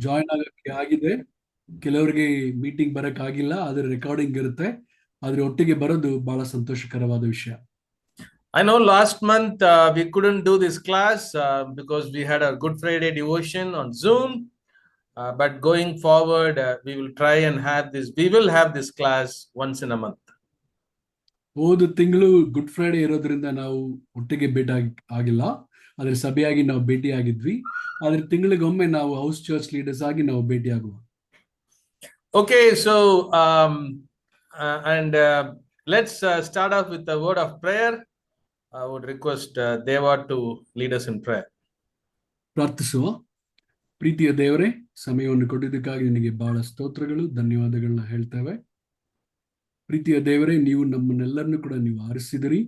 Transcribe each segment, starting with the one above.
Join ಆಗಕ್ಕೆ ಆಗಿದೆ. ಕೆಲವರಿಗೆ ಮೀಟಿಂಗ್ ಬರಕ್ ಆಗಿಲ್ಲ, ಆದ್ರೆ ರೆಕಾರ್ಡಿಂಗ್ ಇರುತ್ತೆ. ಆದ್ರೆ ಒಟ್ಟಿಗೆ ಬರೋದು ಬಹಳ ಸಂತೋಷಕರವಾದ ವಿಷಯ. I know last month we couldn't do this class because we had a Good Friday devotion on Zoom. But going forward, we will try and have this. We will have this class once in a month. ಹೋದ ತಿಂಗಳು good Friday ಇರೋದ್ರಿಂದ ನಾವು ಒಟ್ಟಿಗೆ ಭೇಟಿ ಆಗಿಲ್ಲ, ಆದ್ರೆ ಸಭೆಯಾಗಿ ನಾವು ಭೇಟಿ ಆಗಿದ್ವಿ. ಆದ್ರೆ ತಿಂಗಳಿಗೊಮ್ಮೆ ನಾವು ಹೌಸ್ ಚರ್ಚ್ ಲೀಡರ್ಸ್ ಆಗಿ ನಾವು ಭೇಟಿ ಆಗುವ. Okay, so let's start off with the word of prayer. I would request Deva to lead us in prayer. ಪ್ರಾರ್ಥಿಸುವ. ಪ್ರೀತಿಯ ದೇವರೇ, ಸಮಯವನ್ನು ಕೊಟ್ಟಿದ್ದಕ್ಕಾಗಿ ನಿನಗೆ ಬಹಳ ಸ್ತೋತ್ರಗಳು, ಧನ್ಯವಾದಗಳನ್ನ ಹೇಳ್ತೇವೆ. ಪ್ರೀತಿಯ ದೇವರೇ, ನೀವು ನಮ್ಮನ್ನೆಲ್ಲರನ್ನು ಕೂಡ ನೀವು ಆರಿಸಿದಿರಿ.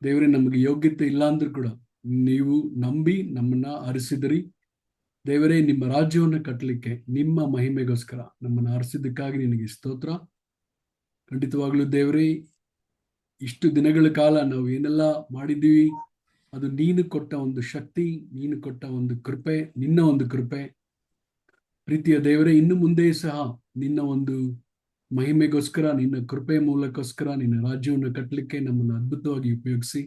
ದೇವರೇ, ನಮಗೆ ಯೋಗ್ಯತೆ ಇಲ್ಲ ಅಂದ್ರೂ ಕೂಡ ನೀವು ನಂಬಿ ನಮ್ಮನ್ನ ಆರಿಸಿದಿರಿ. ದೇವರೇ, ನಿಮ್ಮ ರಾಜ್ಯವನ್ನು ಕಟ್ಟಲಿಕ್ಕೆ ನಿಮ್ಮ ಮಹಿಮೆಗೋಸ್ಕರ ನಮ್ಮನ್ನು ಆರಿಸಿದ್ದಕ್ಕಾಗಿ ನಿನಗೆ ಸ್ತೋತ್ರ. ಖಂಡಿತವಾಗ್ಲೂ ದೇವರೇ, ಇಷ್ಟು ದಿನಗಳ ಕಾಲ ನಾವು ಏನೆಲ್ಲ ಮಾಡಿದ್ದೀವಿ, ಅದು ನೀನು ಕೊಟ್ಟ ಒಂದು ಶಕ್ತಿ, ನೀನು ಕೊಟ್ಟ ಒಂದು ಕೃಪೆ, ನಿನ್ನ ಒಂದು ಕೃಪೆ. ಪ್ರೀತಿಯ ದೇವರೇ, ಇನ್ನು ಮುಂದೆ ಸಹ ನಿನ್ನ ಒಂದು ಮಹಿಮೆಗೋಸ್ಕರ, ನಿನ್ನ ಕೃಪೆ ಮೂಲಕೋಸ್ಕರ ನಿನ್ನ ರಾಜ್ಯವನ್ನು ಕಟ್ಟಲಿಕ್ಕೆ ನಮ್ಮನ್ನು ಅದ್ಭುತವಾಗಿ ಉಪಯೋಗಿಸಿ.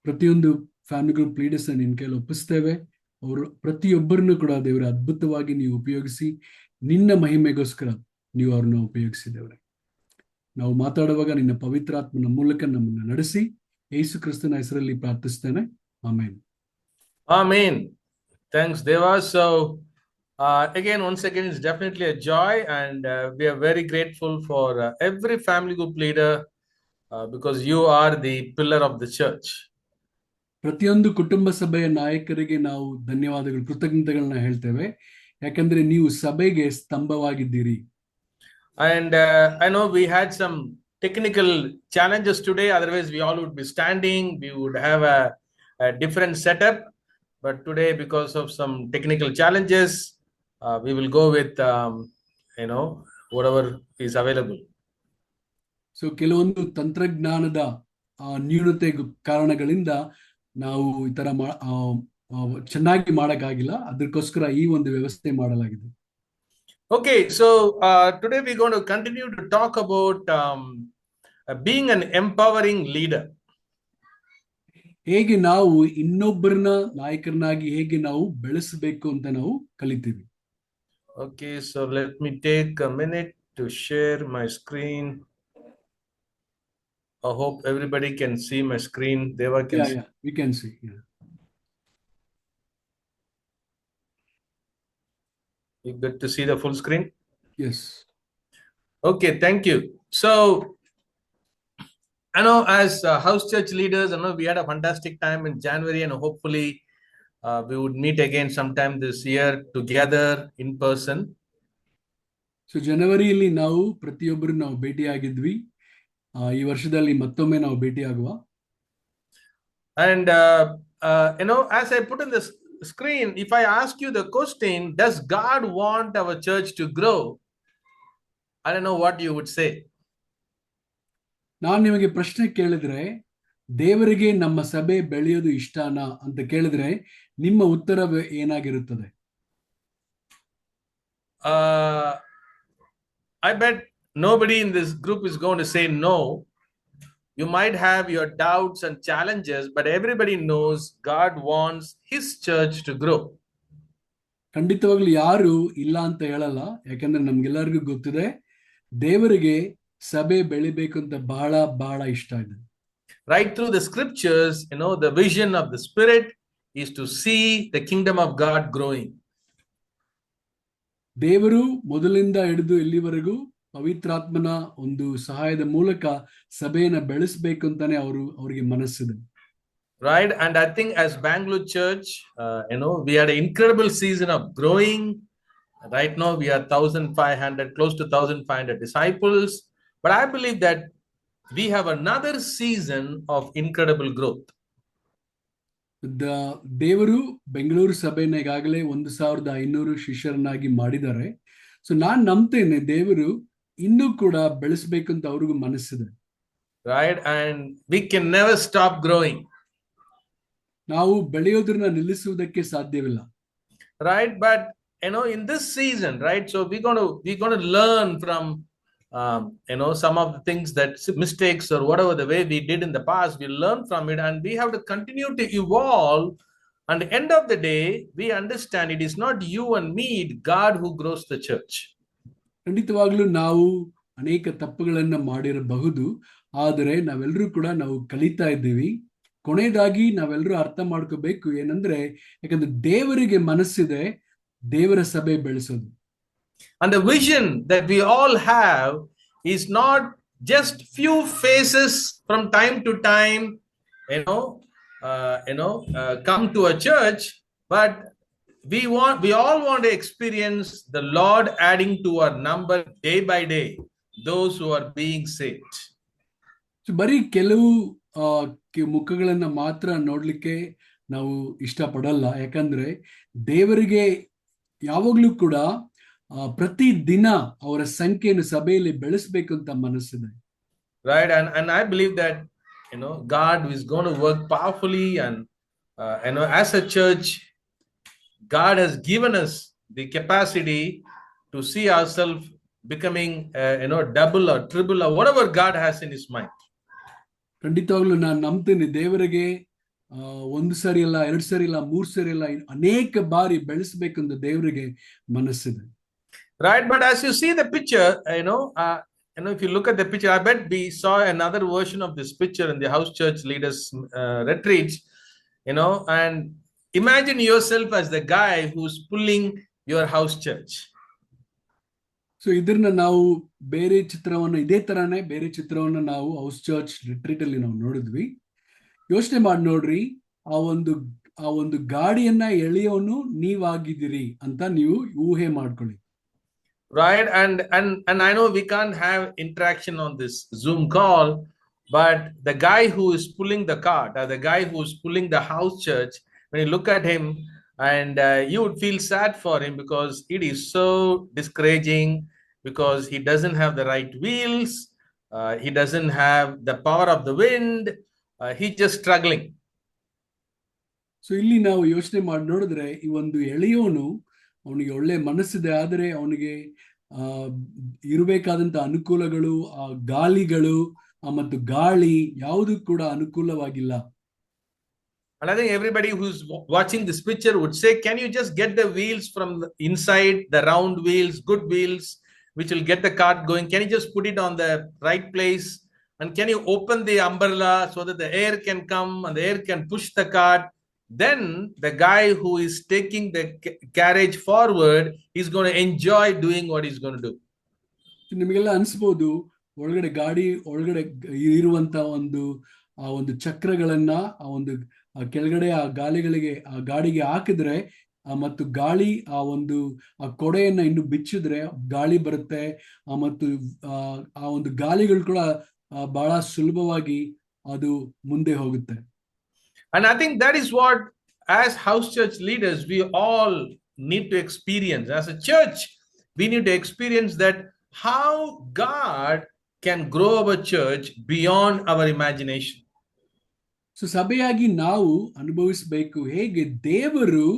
ಪ್ರತಿಯೊಂದು ಫ್ಯಾಮಿಲಿ ಗ್ರೂಪ್ ಲೀಡರ್ಸ್ ನಿನ್ನ ಕೈಯಲ್ಲಿ ಒಪ್ಪಿಸ್ತೇವೆ. ಅವರು ಪ್ರತಿಯೊಬ್ಬರನ್ನು ಕೂಡ ದೇವರ ಅದ್ಭುತವಾಗಿ ನೀವು ಉಪಯೋಗಿಸಿ, ನಿನ್ನ ಮಹಿಮೆಗೋಸ್ಕರ ನೀವು ಅವ್ರನ್ನ ಉಪಯೋಗಿಸಿದೇವ್ರೆ. ನಾವು ಮಾತಾಡುವಾಗ ನಿನ್ನ ಪವಿತ್ರಾತ್ಮನ ಮೂಲಕ ನಮ್ಮನ್ನು ನಡೆಸಿ, ಯೇಸು ಕ್ರಿಸ್ತನ ಹೆಸರಲ್ಲಿ ಪ್ರಾರ್ಥಿಸ್ತೇನೆ. ಆಮೇನ್. Amen. Thanks, Deva. So once again, it's definitely a joy, and we are very grateful for every family group leader because you are the pillar of the church. ಪ್ರತಿಯೊಂದು ಕುಟುಂಬ ಸಭೆಯ ನಾಯಕರಿಗೆ ನಾವು ಧನ್ಯವಾದಗಳು, ಕೃತಜ್ಞತೆಗಳನ್ನ ಹೇಳ್ತೇವೆ. ಯಾಕಂದ್ರೆ ನೀವು ಸಭೆಗೆ ಸ್ತಂಭವಾಗಿದ್ದೀರಿ. And I know we had some technical challenges today. Otherwise, we all would be standing. We would have a different setup. But today, because of some technical challenges, we will go with whatever is available. So ಕೆಲವೊಂದು ತಂತ್ರಜ್ಞಾನದ ನ್ಯೂನತೆ ಕಾರಣಗಳಿಂದ ನಾವು ಈ ತರ ಚೆನ್ನಾಗಿ ಮಾಡಕ್ಕಾಗಿಲ್ಲ. ಅದಕ್ಕೋಸ್ಕರ ಈ ಒಂದು ವ್ಯವಸ್ಥೆ ಮಾಡಲಾಗಿದೆ. Okay, so today we're going to continue to talk about being an empowering leader. ಹೇಗೆ ನಾವು ಇನ್ನೊಬ್ಬರನ್ನ ನಾಯಕರನ್ನಾಗಿ ಹೇಗೆ ನಾವು ಬೆಳೆಸಬೇಕು ಅಂತ ನಾವು ಕಲಿತೀವಿ. Okay, so let me take a minute to share my screen. I hope everybody can see my screen. Deva can see. Yeah, we can see. Yeah. You get to see the full screen? Yes. Okay, thank you. So, I know as house church leaders, I know we had a fantastic time in January, and hopefully we would meet again sometime this year together in person. So ಜನವರಿಯಲ್ಲಿ ನಾವು ಪ್ರತಿಯೊಬ್ಬರು ನಾವು ಭೇಟಿಯಾಗಿದ್ವಿ. ಈ ವರ್ಷದಲ್ಲಿ ಮತ್ತೊಮ್ಮೆ ನಾವು ಭೇಟಿಯಾಗುವ. And as I put in the screen, if I ask you the question, does God want our church to grow? I don't know what you would say. ನಾನು ನಿಮಗೆ ಪ್ರಶ್ನೆ ಕೇಳಿದ್ರೆ, ದೇವರಿಗೆ ನಮ್ಮ ಸಭೆ ಬೆಳೆಯೋದು ಇಷ್ಟನಾ ಅಂತ ಕೇಳಿದ್ರೆ ನಿಮ್ಮ ಉತ್ತರ ಏನಾಗಿರುತ್ತದೆ? I bet nobody in this group is going to say no. You might have your doubts and challenges, but everybody knows God wants his church to grow. ಖಂಡಿತವಾಗ್ಲೂ ಯಾರು ಇಲ್ಲ ಅಂತ ಹೇಳಲ್ಲ. ಯಾಕಂದ್ರೆ ನಮ್ಗೆಲ್ಲರಿಗೂ ಗೊತ್ತಿದೆ, ದೇವರಿಗೆ ಸಭೆ ಬೆಳಿಬೇಕು ಅಂತ ಬಹಳ ಬಹಳ ಇಷ್ಟ ಇದೆ. Right through the scriptures, the vision of the Spirit is to see the kingdom of God growing. ದೇವರು ಮೊದಲಿಂದ ಹಿಡಿದು ಇಲ್ಲಿವರೆಗೂ ಪವಿತ್ರಾತ್ಮನ ಒಂದು ಸಹಾಯದ ಮೂಲಕ ಸಭೆಯನ್ನ ಬೆಳೆಸಬೇಕು ಅಂತಾನೆ ಅವರಿಗೆ ಮನಸ್ಸಿದೆ. Right, and I think as Bangalore Church, we had an incredible season of growing. Right now we are 1,500, close to 1,500 disciples. But I believe that we have another season of incredible growth. ದೇವರು ಬೆಂಗಳೂರು ಸಭೆನ ಈಗಾಗಲೇ 1,500 ಶಿಷ್ಯರನ್ನಾಗಿ ಮಾಡಿದ್ದಾರೆ. So ನಾನ್ ನಂಬ್ತೇನೆ ದೇವರು ಇನ್ನೂ ಕೂಡ ಬೆಳೆಸಬೇಕು ಅಂತ ಅವ್ರಿಗೂ ಮನಸ್ಸಿದೆ. Right, and we can never stop growing. ನಾವು ಬೆಳೆಯೋದನ್ನ ನಿಲ್ಲಿಸುವುದಕ್ಕೆ ಸಾಧ್ಯವಿಲ್ಲ. Right, but in this season, right? So we're going to learn from some of the things, that mistakes or whatever the way we did in the past, we learn from it, and we have to continue to evolve. And the end of the day, we understand it is not you and me, it's God who grows the church. ಖಂಡಿತವಾಗ್ಲೂ ನಾವು ಅನೇಕ ತಪ್ಪುಗಳನ್ನ ಮಾಡಿರಬಹುದು, ಆದರೆ ನಾವೆಲ್ಲರೂ ಕೂಡ ನಾವು ಕಲಿತಾ ಇದ್ದೀವಿ. ಕೊನೆಯದಾಗಿ ನಾವೆಲ್ಲರೂ ಅರ್ಥ ಮಾಡ್ಕೋಬೇಕು ಏನಂದ್ರೆ, ಯಾಕಂದ್ರೆ ದೇವರಿಗೆ ಮನಸ್ಸಿದೆ ದೇವರ ಸಭೆ ಬೆಳೆಸೋದು. And the vision that we all have is not just few faces from time to time, come to a church, but we all want to experience the Lord adding to our number day by day, those who are being saved. So ಬರೀ ಕೆಲವು ಮುಖಗಳನ್ನ ಮಾತ್ರ ನೋಡ್ಲಿಕ್ಕೆ ನಾವು ಇಷ್ಟಪಡಲ್ಲ, ಯಾಕಂದ್ರೆ ದೇವರಿಗೆ ಯಾವಾಗ್ಲೂ ಕೂಡ ಪ್ರತಿ ದಿನ ಅವರ ಸಂಖ್ಯೆಯನ್ನು ಸಭೆಯಲ್ಲಿ ಬೆಳೆಸಬೇಕು ಅಂತ ಮನಸ್ಸಿದೆ. Right, and I believe that God is going to work powerfully, and as a church, God has given us the capacity to see ourselves becoming double or triple or whatever God has in his mind. ಖಂಡಿತವಾಗ್ಲೂ ನಾನು ನಂಬ್ತೀನಿ, ದೇವರಿಗೆ ಒಂದು ಸರಿ ಇಲ್ಲ, ಎರಡು ಸರಿ ಇಲ್ಲ, ಮೂರು ಸರಿ ಇಲ್ಲ, ಅನೇಕ ಬಾರಿ ಬೆಳೆಸಬೇಕಂತ ದೇವರಿಗೆ ಮನಸ್ಸಿದೆ. Right, but as you see the picture, if you look at the picture, I bet we saw another version of this picture in the house church leaders retreats, and imagine yourself as the guy who's pulling your house church. So ಇದನ್ನ ನಾವು ಬೇರೆ ಚಿತ್ರವನ್ನು, ಇದೇ ತರಾನೇ ಬೇರೆ ಚಿತ್ರವನ್ನು ನಾವು house church retreat ಅಲ್ಲಿ ನಾವು ನೋಡಿದ್ವಿ. ಯೋಚನೆ ಮಾಡಿ ನೋಡ್ರಿ, ಆ ಒಂದು ಗಾಡಿಯನ್ನ ಎಳೆಯೋನು ನೀವಾಗಿದ್ದೀರಿ ಅಂತ ನೀವು ಊಹೆ ಮಾಡ್ಕೊಳ್ಳಿ. Right, and I know we can't have interaction on this Zoom call, but the guy who is pulling the cart, or the guy who is pulling the house church, when you look at him, and you would feel sad for him, because it is so discouraging, because he doesn't have the right wheels, he doesn't have the power of the wind, he's just struggling. So ಇಲ್ಲಿ ನಾವು ಯೋಚನೆ ಮಾಡಿ ನೋಡಿದ್ರೆ, ಈ ಒಂದು ಎಳೆಯೋನು, ಅವನಿಗೆ ಒಳ್ಳೆ ಮನಸ್ಸಿದೆ, ಆದರೆ ಅವನಿಗೆ ಇರಬೇಕಾದಂತ ಅನುಕೂಲಗಳು, ಆ ಗಾಲಿಗಳು ಮತ್ತು ಗಾಳಿ ಯಾವುದು ಕೂಡ ಅನುಕೂಲವಾಗಿಲ್ಲ. And I think everybody who's watching this picture would say, can you just get the wheels from the inside, the round wheels, good wheels, which will get the cart going? Can you just put it on the right place? And can you open the umbrella so that the air can come and the air can push the cart? Then the guy who is taking the carriage forward is going to enjoy doing what he's going to do. ನಿಮಗೆಲ್ಲ ಅನ್ಸ್ಬೋದು, ಒಳಗಡೆ ಗಾಡಿ ಒಳಗಡೆ ಇರುವಂತ ಒಂದು ಚಕ್ರಗಳನ್ನ ಆ ಕೆಳಗಡೆ ಆ ಗಾಡಿಗೆ ಹಾಕಿದ್ರೆ, ಮತ್ತು ಗಾಳಿ ಆ ಕೊಡೆಯನ್ನ ಇನ್ನು ಬಿಚ್ಚಿದ್ರೆ ಗಾಳಿ ಬರುತ್ತೆ, ಮತ್ತು ಆ ಒಂದು ಗಾಲಿಗಳು ಕೂಡ ಬಹಳ ಸುಲಭವಾಗಿ ಅದು ಮುಂದೆ ಹೋಗುತ್ತೆ. And I think that is what, as house church leaders, we all need to experience. As a church, we need to experience that how God can grow our church beyond our imagination. So ಸಭೆಯಾಗಿ ನಾವು ಅನುಭವಿಸಬೇಕು, ಹೇಗೆ ದೇವರು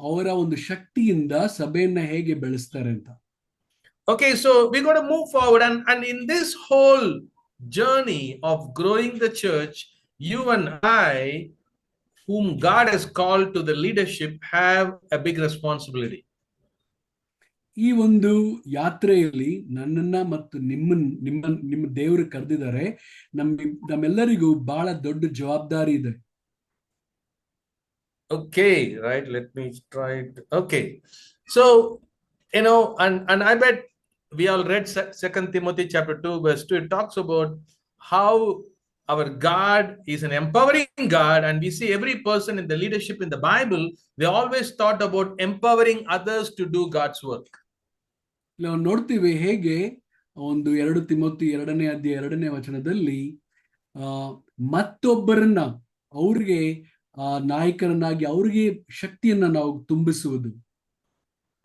ಅವರ ಒಂದು ಶಕ್ತಿಯಿಂದ ಸಭೆಯನ್ನ ಹೇಗೆ ಬೆಳೆಸ್ತಾರೆ ಅಂತ. Okay, so we're going to move forward, and in this whole journey of growing the church, you and I, whom God has called to the leadership, have a big responsibility. ಈ ಒಂದು ಯಾತ್ರೆಯಲ್ಲಿ ನನ್ನನ್ನ ಮತ್ತು ನಿಮ್ಮ ದೇವರು ಕರೆದಿದ್ದಾರೆ, ನಮ್ಮೆಲ್ಲರಿಗೂ ಬಹಳ ದೊಡ್ಡ ಜವಾಬ್ದಾರಿ ಇದೆ. Okay, right, let me try it. Okay, so and I bet we all read 2 Timothy chapter 2 verse 2. It talks about how our God is an empowering God, and we see every person in the leadership in the Bible, they always thought about empowering others to do God's work. ನಾವು ನೋಡ್ತೀವಿ ಹೇಗೆ 2 Timothy 2ನೇ ಅಧ್ಯಾಯ 2ನೇ ವಚನದಲ್ಲಿ ಮತ್ತೊಬ್ಬರನ್ನ ಅವ್ರಿಗೆ ನಾಯಕರನ್ನಾಗಿ ಅವ್ರಿಗೆ ಶಕ್ತಿಯನ್ನ ನಾವು ತುಂಬಿಸುವುದು.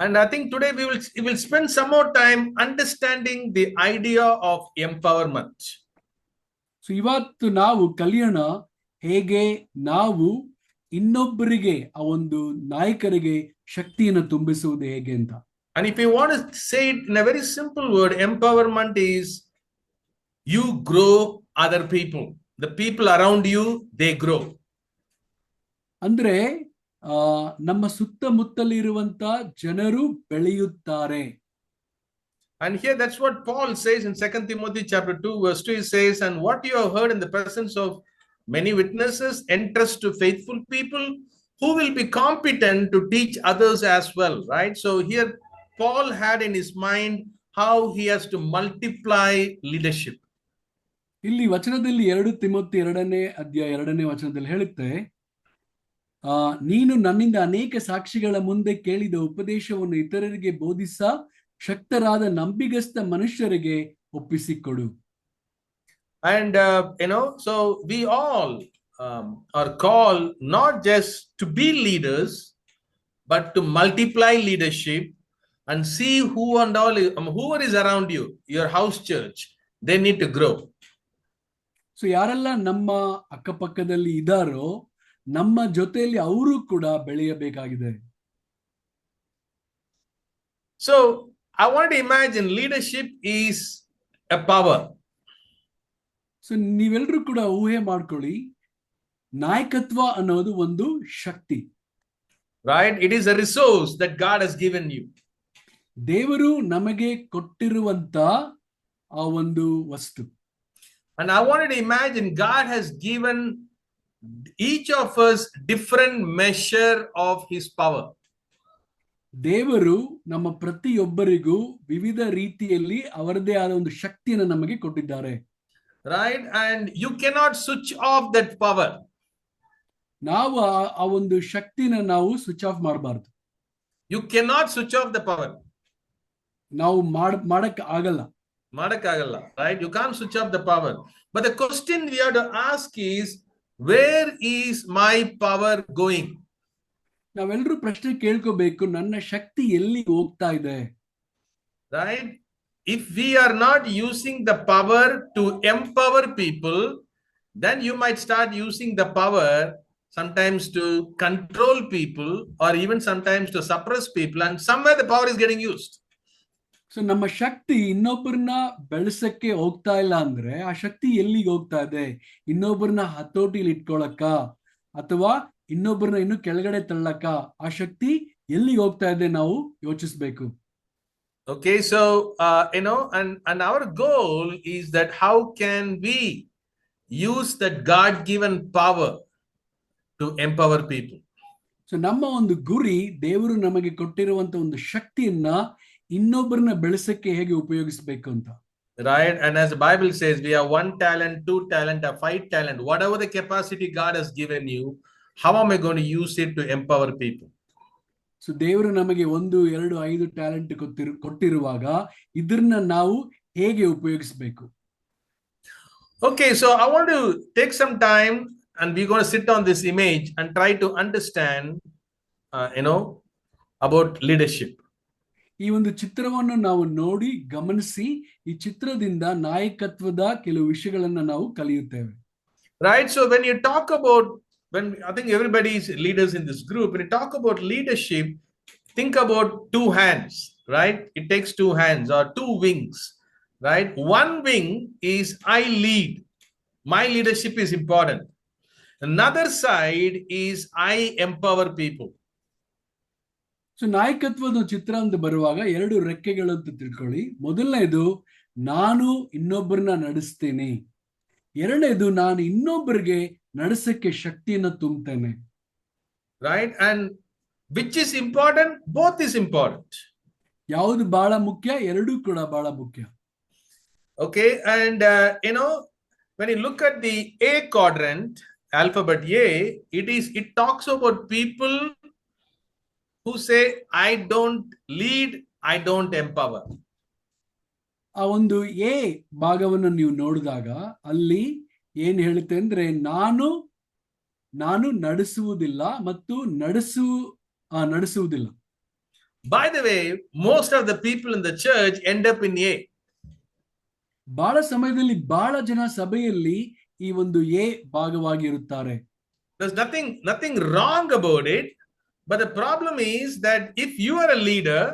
And I think today we will spend some more time understanding the idea of empowerment. So ಇವತ್ತು ನಾವು ಕಲಿಯೋಣ ಹೇಗೆ ನಾವು ಇನ್ನೊಬ್ಬರಿಗೆ, ಆ ಒಂದು ನಾಯಕರಿಗೆ ಶಕ್ತಿಯನ್ನು ತುಂಬಿಸುವುದು ಹೇಗೆ ಅಂತ. And if you want to say it in a very simple word, empowerment is you grow other people. The people around you, they grow. ಅಂದ್ರೆ ನಮ್ಮ ಸುತ್ತಮುತ್ತಲಿರುವಂತ ಜನರು ಬೆಳೆಯುತ್ತಾರೆ. And here that's what Paul says in 2 Timothy chapter 2 verse 2. He says, and what you have heard in the presence of many witnesses, entrust to faithful people who will be competent to teach others as well, right? So here Paul had in his mind how he has to multiply leadership. ಇಲ್ಲಿ ವಚನದಲ್ಲಿ 2 Timothy 2ನೇ ಅಧ್ಯಾಯ 2ನೇ ವಚನದಲ್ಲಿ ಹೇಳುತ್ತೆ, ನೀನು ನನ್ನಿಂದ ಅನೇಕ ಸಾಕ್ಷಿಗಳ ಮುಂದೆ ಕೇಳಿದ ಉಪದೇಶವನ್ನು ಇತರರಿಗೆ ಬೋಧಿಸ ಶಕ್ತರಾದ ನಂಬಿಗಸ್ತ ಮನುಷ್ಯರಿಗೆ ಒಪ್ಪಿಸಿಕೊಡು. And so we all are called not just to be leaders, but to multiply leadership and see whoever is around you, your house church, they need to grow. So ಯಾರೆಲ್ಲ ನಮ್ಮ ಅಕ್ಕಪಕ್ಕದಲ್ಲಿ ಇದ್ದಾರೋ ನಮ್ಮ ಜೊತೆಯಲ್ಲಿ ಅವರು ಕೂಡ ಬೆಳೆಯಬೇಕಾಗಿದೆ. So I want to imagine leadership is a power. So ನೀವೆಲ್ಲರೂ ಕೂಡ ಊಹೆ ಮಾಡ್ಕೊಳ್ಳಿ, ನಾಯಕತ್ವ ಅನ್ನೋದು ಒಂದು ಶಕ್ತಿ. Right? It is a resource that God has given you. ದೇವರು ನಮಗೆ ಕೊಟ್ಟಿರುವಂತ ಆ ಒಂದು ವಸ್ತು. And I wanted to imagine God has given each of us different measure of his power. ದೇವರು ನಮ್ಮ ಪ್ರತಿಯೊಬ್ಬರಿಗೂ ವಿವಿಧ ರೀತಿಯಲ್ಲಿ ಅವರದೇ ಆದ ಒಂದು ಶಕ್ತಿಯನ್ನು ನಮಗೆ ಕೊಟ್ಟಿದ್ದಾರೆ. Right? And you cannot switch off that power. ನಾವು ಆ ಒಂದು ಶಕ್ತಿನ ನಾವು ಸ್ವಿಚ್ ಆಫ್ ಮಾಡಬಾರ್ದು. You cannot switch off the power. ನಾವು ಮಾಡಕ್ ಆಗಲ್ಲ. Right? You can't switch off the power. But the question we have to ask is, where is my power going? ನಾವೆಲ್ಲರೂ ಪ್ರಶ್ನೆ ಕೇಳ್ಕೋಬೇಕು, ನನ್ನ ಶಕ್ತಿ ಎಲ್ಲಿ ಹೋಗ್ತಾ ಇದೆ? Right? If we are not using the power to empower people, then you might start using the power sometimes to control people or even sometimes to suppress people, and somewhere the power is getting used. So ನಮ್ಮ ಶಕ್ತಿ ಇನ್ನೊಬ್ಬರನ್ನ ಬೆಳೆಸಕ್ಕೆ ಹೋಗ್ತಾ ಇಲ್ಲ ಅಂದ್ರೆ ಆ ಶಕ್ತಿ ಎಲ್ಲಿಗೆ ಹೋಗ್ತಾ ಇದೆ? ಇನ್ನೊಬ್ಬರನ್ನ ಹತೋಟಿಲಿ ಇಟ್ಕೊಳಕ್ಕ ಅಥವಾ ಇನ್ನೊಬ್ಬರನ್ನ ಇನ್ನು ಕೆಳಗಡೆ ತಳ್ಳಕ್ಕ ಆ ಶಕ್ತಿ ಎಲ್ಲಿಗೆ ಹೋಗ್ತಾ ಇದೆ ನಾವು ಯೋಚಿಸ್ಬೇಕು. Okay, so and our goal is that how can we use that God-given power to empower people? So ನಮ್ಮ ಒಂದು ಗುರಿ ದೇವರು ನಮಗೆ ಕೊಟ್ಟಿರುವಂತ ಒಂದು ಶಕ್ತಿಯನ್ನ ಇನ್ನೊಬ್ಬರನ್ನ ಬೆಳೆಸಕ್ಕೆ ಹೇಗೆ ಉಪಯೋಗಿಸಬೇಕು ಅಂತ. Right? And as the Bible says, we have 1 talent, 2 talent, or 5 talent. Whatever the capacity God has given you, how am I going to use it to empower people? So ದೇವರು ನಮಗೆ 1, 2, 5 ಟ್ಯಾಲೆಂಟ್ ಕೊಟ್ಟಿರುವಾಗ ಇದನ್ನ ನಾವು ಹೇಗೆ ಉಪಯೋಗಿಸಬೇಕು? Okay, so I want to take some time and we're going to sit on this image and try to understand about leadership. ಈ ಒಂದು ಚಿತ್ರವನ್ನು ನಾವು ನೋಡಿ ಗಮನಿಸಿ ಈ ಚಿತ್ರದಿಂದ ನಾಯಕತ್ವದ ಕೆಲವು ವಿಷಯಗಳನ್ನ ನಾವು ಕಲಿಯುತ್ತೇವೆ. Right? So when you talk about, I think everybody is leaders in this group, when you talk about leadership, think about 2 hands, right? It takes 2 hands or 2 wings, right? One wing is I lead. My leadership is important. Another side is I empower people. So ನಾಯಕತ್ವದ ಚಿತ್ರ ಅಂತ ಬರುವಾಗ 2 ರೆಕ್ಕೆಗಳು ಅಂತ ತಿಳ್ಕೊಳ್ಳಿ. ಮೊದಲನೇದು ನಾನು ಇನ್ನೊಬ್ಬರನ್ನ ನಡೆಸ್ತೇನೆ, ಎರಡನೇದು ನಾನು ಇನ್ನೊಬ್ಬರಿಗೆ ನಡೆಸಕ್ಕೆ ಶಕ್ತಿಯನ್ನು ತುಂಬುತ್ತೇನೆ. Right? And which is important? Both is important. ಯಾವುದು ಬಹಳ ಮುಖ್ಯ? ಎರಡೂ ಕೂಡ ಬಹಳ ಮುಖ್ಯ. Okay, and when you look at the A quadrant, alphabet A, it talks about people who say I don't lead, I don't empower. ಆ ಒಂದು A ಭಾಗವನ್ನು ನೀವು ನೋಡಿದಾಗ ಅಲ್ಲಿ ಏನ್ ಹೇಳುತ್ತೆ ಅಂದ್ರೆ ನಾನು ನಡೆಸುವುದಿಲ್ಲ ಮತ್ತು ನಡೆಸುವುದಿಲ್ಲ. By the way, most of the people in the church end up in A. ಬಹಳ ಸಮಯದಲ್ಲಿ ಬಹಳ ಜನ ಸಭೆಯಲ್ಲಿ ಈ ಒಂದು A ಭಾಗವಾಗಿರುತ್ತಾರೆ. There's nothing wrong about it, But the problem is that if you are a leader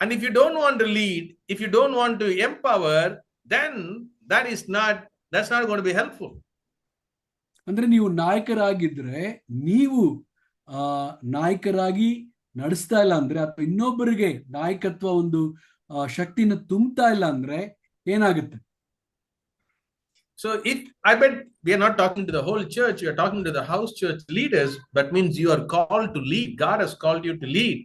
and if you don't want to lead, if you don't want to empower, then that's not going to be helpful. ಅಂದ್ರೆ ನೀವು ನಾಯಕರಾಗಿದ್ರೆ ನೀವು ನಾಯಕರಾಗಿ ನಡೆಸ್ತಾ ಇಲ್ಲ ಅಂದ್ರೆ ಅಥವಾ ಇನ್ನೊಬ್ಬರಿಗೆ ನಾಯಕತ್ವ ಒಂದು ಶಕ್ತಿನ ತುಂಬುತ್ತಾ ಇಲ್ಲ ಅಂದ್ರೆ ಏನಾಗುತ್ತೆ? So I bet we are not talking to the whole church, we are talking to the house church leaders. That means you are called to lead. God has called you to lead.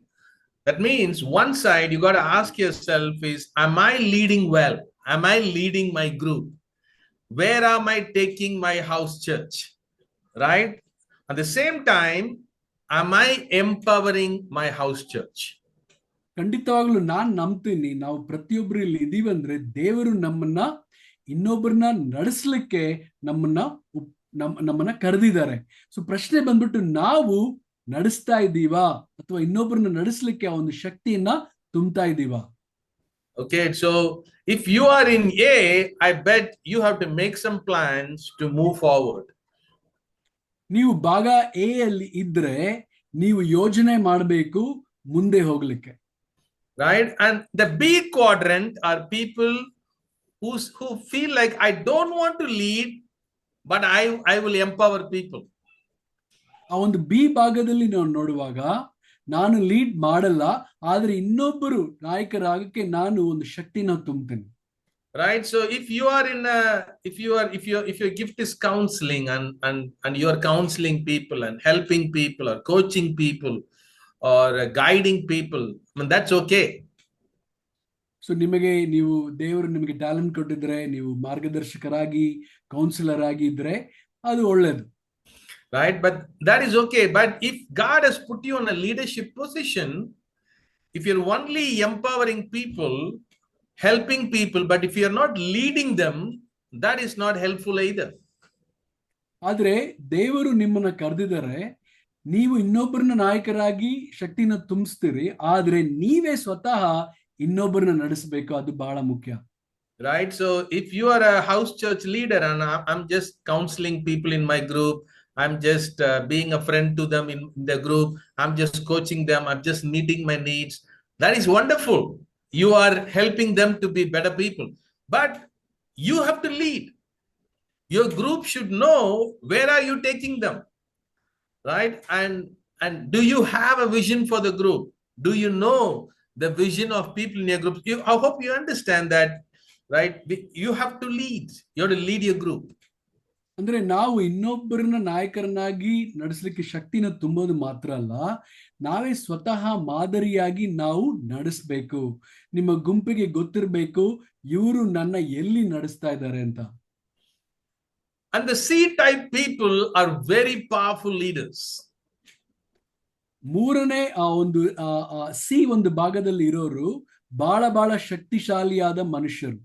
That means one side you got to ask yourself is, am I leading well? Am I leading my group? Where am I taking my house church? Right? At the same time, am I empowering my house church? ಖಂಡಿತವಾಗ್ಲೂ ನಾನ್ ನಂಬ್ತೀನಿ, ನಾವು ಪ್ರತಿಯೊಬ್ರು ಇಲ್ಲಿ ಇದೀವಂದ್ರೆ ದೇವರು ನಮ್ಮನ್ನ ಇನ್ನೊಬ್ಬರನ್ನ ನಡೆಸಲಿಕ್ಕೆ ನಮ್ಮನ್ನ ಕರೆದಿದ್ದಾರೆ. ಸೊ ಪ್ರಶ್ನೆ ಬಂದ್ಬಿಟ್ಟು, ನಾವು ನಡೆಸ್ತಾ ಇದ್ದೀವಾ ಅಥವಾ ಇನ್ನೊಬ್ಬರನ್ನ ನಡೆಸಲಿಕ್ಕೆ ಆ ಒಂದು ಶಕ್ತಿಯನ್ನ ತುಂಬುತ್ತಾ ಇದ್ದೀವಾ? Okay, so if you are in A, I bet you have to make some plans to move forward. ನೀವು ಭಾಗ ಎ ಅಲ್ಲಿ ಇದ್ರೆ ನೀವು ಯೋಜನೆ ಮಾಡಬೇಕು ಮುಂದೆ ಹೋಗ್ಲಿಕ್ಕೆ. Right? And the B quadrant are people who feel like, I don't want to lead, but I will empower people. ಆ ಒಂದು ಬಿ ಭಾಗದಲ್ಲಿ ನಾವು ನೋಡುವಾಗ, ನಾನು ಲೀಡ್ ಮಾಡಲ್ಲ, ಆದ್ರೆ ಇನ್ನೊಬ್ಬರು ನಾಯಕರಾಗಕ್ಕೆ ನಾನು ಒಂದು ಶಕ್ತಿನ ತುಂಬುತ್ತೇನೆ. Right? So if your gift is counseling and you are counseling people and helping people or coaching people or guiding people, I mean, that's okay. So ದೇವರು ನಿಮಗೆ ಟ್ಯಾಲೆಂಟ್ ಕೊಟ್ಟಿದ್ರೆ, ನೀವು ಮಾರ್ಗದರ್ಶಕರಾಗಿ ಕೌನ್ಸಿಲರ್ ಆಗಿ ಇದ್ರೆ ಅದು ಒಳ್ಳೇದು. Right? But that is okay. But if God has put you in a leadership position, if you're only empowering people, helping people, but if you're not leading them, that is not helpful either. ಆದ್ರೆ ದೇವರು ನಿಮ್ಮನ್ನ ಕರೆದಿದ್ದಾರೆ, ನೀವು ಇನ್ನೊಬ್ಬರನ್ನ ನಾಯಕರಾಗಿ ಶಕ್ತಿನ ತುಂಬಿಸ್ತೀರಿ, ಆದ್ರೆ ನೀವೇ ಸ್ವತಃ ಇನ್ನೊಬ್ಬರನ್ನ ನಡೆಸಬೇಕು, ಅದು ಬಹಳ ಮುಖ್ಯ. Right? So if you are a house church leader and I'm just counseling people in my group, I'm just being a friend to them in the group, I'm just coaching them, I'm just meeting my needs, that is wonderful. You are helping them to be better people, but you have to lead. Your group should know, where are you taking them? Right? And do you have a vision for the group? Do you know the vision of people in your group? I hope you understand that, right? You have to lead. You have to lead your group. ಅಂದ್ರೆ ನಾವು ಇನ್ನೊಬ್ಬರನ್ನ ನಾಯಕರನ್ನಾಗಿ ನಡೆಸಲಿಕ್ಕೆ ಶಕ್ತಿನ ತುಂಬೋದು ಮಾತ್ರ ಅಲ್ಲ, ನಾವೇ ಸ್ವತಃ ಮಾದರಿಯಾಗಿ ನಾವು ನಡೆಸಬೇಕು. ನಿಮ್ಮ ಗುಂಪಿಗೆ ಗೊತ್ತಿರಬೇಕು, ಇವರು ನನ್ನ ಎಲ್ಲಿ ನಡೆಸ್ತಾ ಇದ್ದಾರೆ ಅಂತ. And the C type people are very powerful leaders. ಮೂರನೇ ಸಿ ಒಂದು ಭಾಗದಲ್ಲಿ ಇರೋರು ಬಹಳ ಶಕ್ತಿಶಾಲಿಯಾದ ಮನುಷ್ಯರು.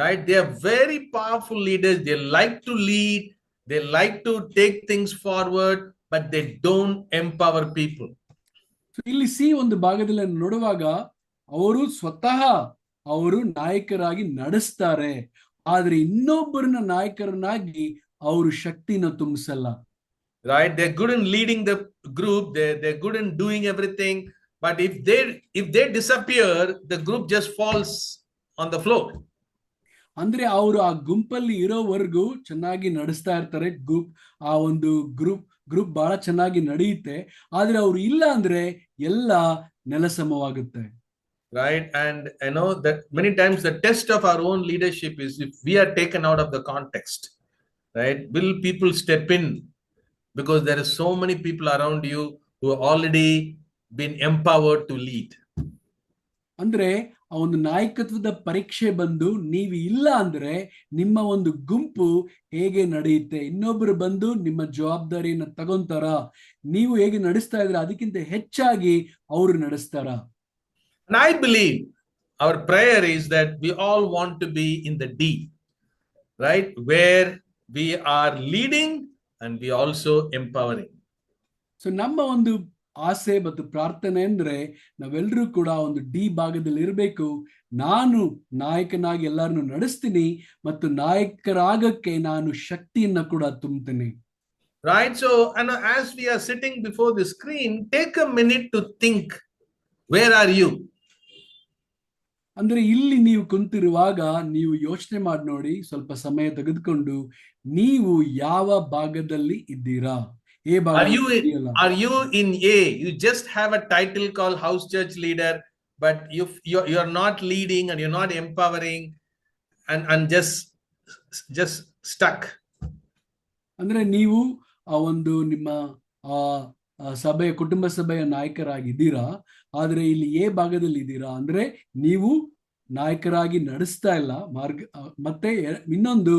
Right? They are very powerful leaders. They like to lead. They like to take things forward, but they don't empower people. ಇಲ್ಲಿ C ಒಂದು ಭಾಗದಲ್ಲಿ ನೋಡುವಾಗ, ಅವರು ಸ್ವತಃ ನಾಯಕರಾಗಿ ನಡೆಸ್ತಾರೆ, ಆದ್ರೆ ಇನ್ನೊಬ್ಬರನ್ನ ನಾಯಕರನ್ನಾಗಿ ಅವರು ಶಕ್ತಿನ ತುಂಬಿಸಲ್ಲ. Right? They're good in leading the group. They're good in doing everything. But if they disappear, the group just falls on the floor. ಅಂದ್ರೆ ಅವರು ಆ ಗುಂಪಲ್ಲಿ ಇರೋವರೆಗೂ ಚೆನ್ನಾಗಿ ನಡೆಸ್ತಾ ಇರ್ತಾರೆ, ಗ್ರೂಪ್ ಬಹಳ ಚೆನ್ನಾಗಿ ನಡೆಯುತ್ತೆ, ಆದ್ರೆ ಅವ್ರು ಇಲ್ಲ ಅಂದ್ರೆ ಎಲ್ಲ ನೆಲಸಮವಾಗುತ್ತೆ. Right? And I know that many times the test of our own leadership is if we are taken out of the context. Right? Will people step in? Because there are so many people around you who have already been empowered to lead. ಅಂದ್ರೆ ಆ ಒಂದು ನಾಯಕತ್ವದ ಪರೀಕ್ಷೆ ಬಂದು ನೀವು ಇಲ್ಲ ಅಂದ್ರೆ ನಿಮ್ಮ ಒಂದು ಗುಂಪು ಹೇಗೆ ನಡೆಯುತ್ತೆ? ಇನ್ನೊಬ್ಬರು ಬಂದು ನಿಮ್ಮ ಜವಾಬ್ದಾರಿಯನ್ನು ತಗೊಂತಾರ? ನೀವು ಹೇಗೆ ನಡೆಸ್ತಾ ಇದ್ರೆ ಅದಕ್ಕಿಂತ ಹೆಚ್ಚಾಗಿ ಅವರು ನಡೆಸ್ತಾರ? And I believe our prayer is that we all want to be in the D, right? Where we are leading and we also empowering. So ನಮ್ಮ ಒಂದು ಆಸೆ ಮತ್ತು ಪ್ರಾರ್ಥನೆ ಅಂದ್ರೆ ನಾವೆಲ್ಲರೂ ಕೂಡ ಒಂದು ಡಿ ಭಾಗದಲ್ಲಿ ಇರಬೇಕು. ನಾನು ನಾಯಕನಾಗಿ ಎಲ್ಲರನ್ನು ನಡೆಸ್ತೀನಿ ಮತ್ತು ನಾಯಕರಾಗಕ್ಕೆ ನಾನು ಶಕ್ತಿಯನ್ನ ಕೂಡ ತುಂಬುತ್ತೇನೆ. right? So, and as we are sitting before the screen, take a minute to think, where are you? ಅಂದ್ರೆ ಇಲ್ಲಿ ನೀವು ಕುಂತಿರುವಾಗ ನೀವು ಯೋಚನೆ ಮಾಡಿ ನೋಡಿ, ಸ್ವಲ್ಪ ಸಮಯ ತೆಗೆದುಕೊಂಡು ನೀವು ಯಾವ ಭಾಗದಲ್ಲಿ ಇದ್ದೀರಾ? ಎ Are ಭಾಗದಲ್ಲಿ you ಇದೆಯಲ್ಲ. are you in A? You just have a title called house church leader, but you're not leading and you're not empowering, and just stuck. ಅಂದ್ರೆ ನೀವು ಆ ಒಂದು ನಿಮ್ಮ ಆ ಸಭೆಯ ಕುಟುಂಬ ಸಭೆಯ ನಾಯಕರಾಗಿದ್ದೀರಾ, ಆದ್ರೆ ಇಲ್ಲಿ ಎ ಭಾಗದಲ್ಲಿ ಇದ್ದೀರಾ. ಅಂದ್ರೆ ನೀವು ನಾಯಕರಾಗಿ ನಡೆಸ್ತಾ ಇಲ್ಲ ಮಾರ್ಗ, ಮತ್ತೆ ಇನ್ನೊಂದು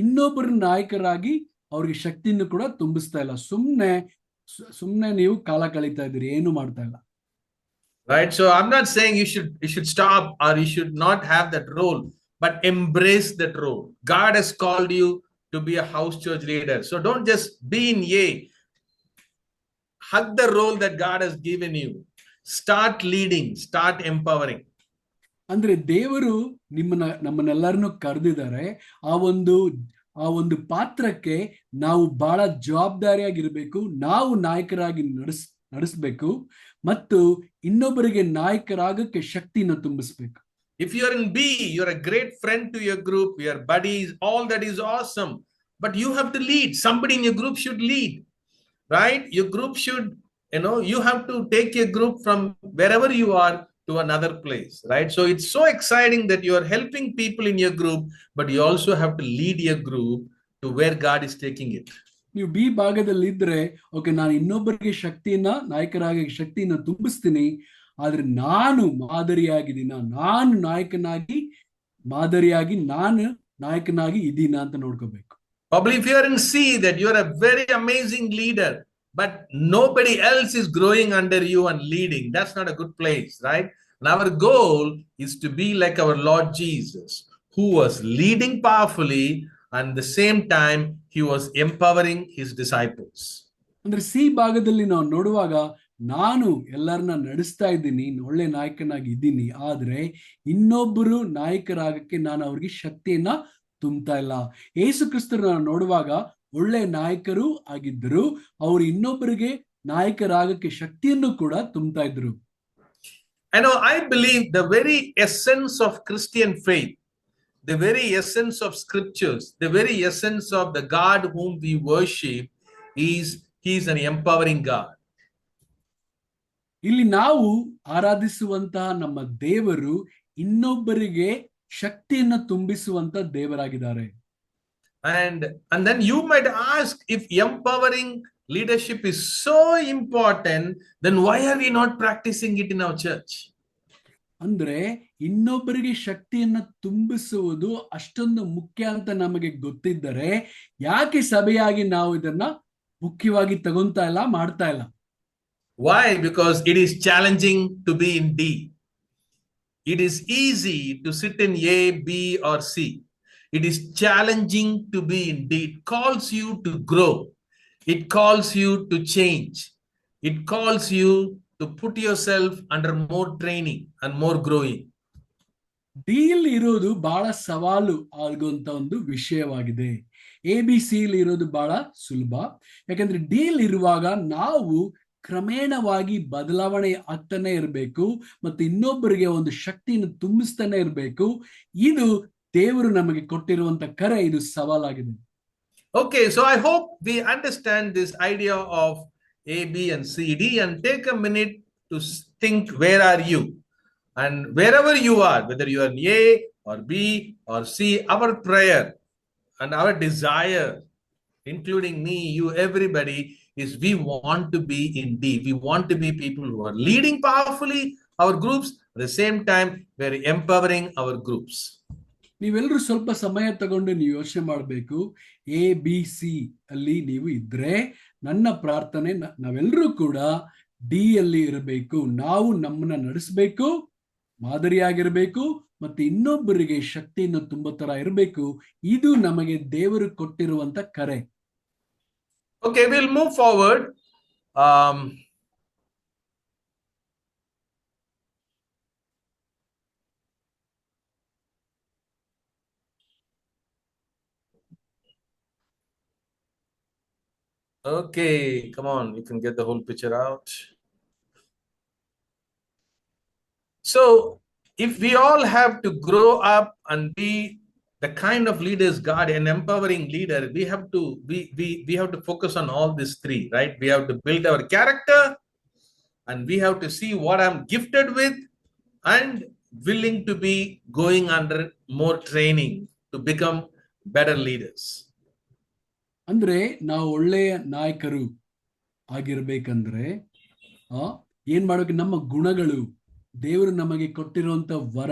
ಇನ್ನೊಬ್ಬರ ನಾಯಕರಾಗಿ ಅವ್ರಿಗೆ ಶಕ್ತಿಯನ್ನು ಕೂಡ ತುಂಬಿಸ್ತಾ ಇಲ್ಲ. ಸುಮ್ನೆ ನೀವು ಕಾಲ ಕಳೀತಾ ಇದ್ದೀರಿ, ಏನು ಮಾಡ್ತಾ ಇಲ್ಲ. Right? So I'm not saying you should stop or you should not have that role, but embrace that role. God has called you to be a house church leader. So don't just be in A. Hug the role that God has given you. Start leading, start empowering. ಅಂದ್ರೆ ದೇವರು ನಮ್ಮನ್ನೆಲ್ಲರನ್ನು ಕರೆದಿದ್ದಾರೆ. ಆ ಒಂದು ಪಾತ್ರಕ್ಕೆ ನಾವು ಬಹಳ ಜವಾಬ್ದಾರಿಯಾಗಿರ್ಬೇಕು. ನಾವು ನಾಯಕರಾಗಿ ನಡೆಸಬೇಕು ಮತ್ತು ಇನ್ನೊಬ್ಬರಿಗೆ ನಾಯಕರಾಗಕ್ಕೆ ಶಕ್ತಿಯನ್ನು ತುಂಬಿಸ್ಬೇಕು. If you're in B, you're a great friend to your group, your buddies, all that is awesome. But you have to lead. Somebody in your group should lead, right? Your group should, you have to take your group from wherever you are to another place, right? So it's so exciting that you are helping people in your group, but you also have to lead your group to where God is taking it. ನೀವು B ಭಾಗದಲ್ಲಿ ಇದ್ರೆ, okay, ನಾನು ಇನ್ನೊಬ್ಬರಿಗೆ ನಾಯಕರಾಗಿ ಶಕ್ತಿಯನ್ನು ತುಂಬಿಸ್ತೀನಿ, ಆದ್ರೆ ನಾನು ನಾಯಕನಾಗಿ ಇದೀನ ಅಂತ ನೋಡ್ಕೋಬೇಕು. Probably if you are in C, that you are a very amazing leader, but nobody else is growing under you and leading. That's not a good place, right? And our goal is to be like our Lord Jesus, who was leading powerfully, and at the same time he was empowering his disciples. ಅಂದ್ರೆ C ಭಾಗದಲ್ಲಿ ನಾವು ನೋಡುವಾಗ, ನಾನು ಎಲ್ಲರನ್ನ ನಡೆಸ್ತಾ ಇದ್ದೀನಿ, ಒಳ್ಳೆ ನಾಯಕನಾಗಿ ಇದ್ದೀನಿ, ಆದ್ರೆ ಇನ್ನೊಬ್ಬರು ನಾಯಕರಾಗಕ್ಕೆ ನಾನು ಅವ್ರಿಗೆ ಶಕ್ತಿಯನ್ನ ತುಂಬ್ತಾ ಇಲ್ಲ. ಯೇಸು ಕ್ರಿಸ್ತರನ್ನ ನೋಡುವಾಗ ಒಳ್ಳೆ ನಾಯಕರು ಆಗಿದ್ದರು, ಅವರು ಇನ್ನೊಬ್ಬರಿಗೆ ನಾಯಕರಾಗಕ್ಕೆ ಶಕ್ತಿಯನ್ನು ಕೂಡ ತುಂಬ್ತಾ ಇದ್ರು. I believe the very essence of Christian faith, the very essence of scriptures, the very essence of the God whom we worship is he is an empowering God. ಇಲ್ಲಿ ನಾವು ಆರಾಧಿಸುವಂತಹ ನಮ್ಮ ದೇವರು ಇನ್ನೊಬ್ಬರಿಗೆ ಶಕ್ತಿಯನ್ನು ತುಂಬಿಸುವಂತ ದೇವರಾಗಿದ್ದಾರೆ. And then you might ask, if empowering leadership is so important, then why are we not practicing it in our church? ಅಂದ್ರೆ ಇನ್ನೊಬ್ಬರಿಗೆ ಶಕ್ತಿಯನ್ನ ತುಂಬಿಸುವುದು ಅಷ್ಟೊಂದು ಮುಖ್ಯ ಅಂತ ನಮಗೆ ಗೊತ್ತಿದ್ದರೆ ಯಾಕೆ ಸಭೆಯಾಗಿ ನಾವು ಇದನ್ನ ಮುಖ್ಯವಾಗಿ ತಗೊಂತಾ ಇಲ್ಲ, ಮಾಡ್ತಾ ಇಲ್ಲ? Why? Because it is challenging to be in D. It is easy to sit in A, B, or C. It is challenging to be in D. It calls you to grow. It calls you to change. It calls you to put yourself under more training and more growing. ಡಿಲ್ ಇರೋದು ಬಹಳ ಸವಾಲು ಆಗುವಂತ ಒಂದು ವಿಷಯವಾಗಿದೆ. ABC ಇರೋದು ಬಹಳ ಸುಲಭ. ಯಾಕಂದ್ರೆ ಡೀಲ್ ಇರುವಾಗ ನಾವು ಕ್ರಮೇಣವಾಗಿ ಬದಲಾವಣೆ ಆಗ್ತಾನೆ ಇರಬೇಕು ಮತ್ತು ಇನ್ನೊಬ್ಬರಿಗೆ ಒಂದು ಶಕ್ತಿಯನ್ನು ತುಂಬಿಸ್ತಾನೆ ಇರಬೇಕು. ಇದು ದೇವರು ನಮಗೆ ಕೊಟ್ಟಿರುವಂತ ಕರೆ, ಇದು ಸವಾಲಾಗಿದೆ. Okay, so I hope we understand this idea of A, B, and C, D, and take a minute to think, where are you? And wherever you are, whether you are in A or B or C, our prayer and our desire, including me, you, everybody, is we want to be in D. We want to be people who are leading powerfully our groups, at the same time, we're empowering our groups. ನೀವೆಲ್ಲರೂ ಸ್ವಲ್ಪ ಸಮಯ ತಗೊಂಡು ನೀವು ಯೋಚನೆ ಮಾಡಬೇಕು. ABC ಅಲ್ಲಿ ನೀವು ಇದ್ರೆ ನನ್ನ ಪ್ರಾರ್ಥನೆ, ನಾವೆಲ್ಲರೂ ಕೂಡ ಡಿ ಅಲ್ಲಿ ಇರಬೇಕು. ನಾವು ನಮ್ಮನ್ನ ನಡೆಸಬೇಕು, ಮಾದರಿಯಾಗಿರ್ಬೇಕು ಮತ್ತು ಇನ್ನೊಬ್ಬರಿಗೆ ಶಕ್ತಿಯನ್ನು ತುಂಬೋ ತರ ಇರಬೇಕು. ಇದು ನಮಗೆ ದೇವರು ಕೊಟ್ಟಿರುವಂತ ಕರೆ. Okay, we'll move forward. Okay, come on, you can get the whole picture out. So, if we all have to grow up and be the kind of leaders God, an empowering leader, we have to focus on all these three, right? We have to build our character, and we have to see what I'm gifted with, and willing to be going under more training to become better leaders. ಅಂದ್ರೆ ನಾವು ಒಳ್ಳೆಯ ನಾಯಕರು ಆಗಿರ್ಬೇಕಂದ್ರೆ ಏನ್ ಮಾಡ್ಬೇಕು, ನಮ್ಮ ಗುಣಗಳು, ದೇವರು ನಮಗೆ ಕೊಟ್ಟಿರುವಂತ ವರ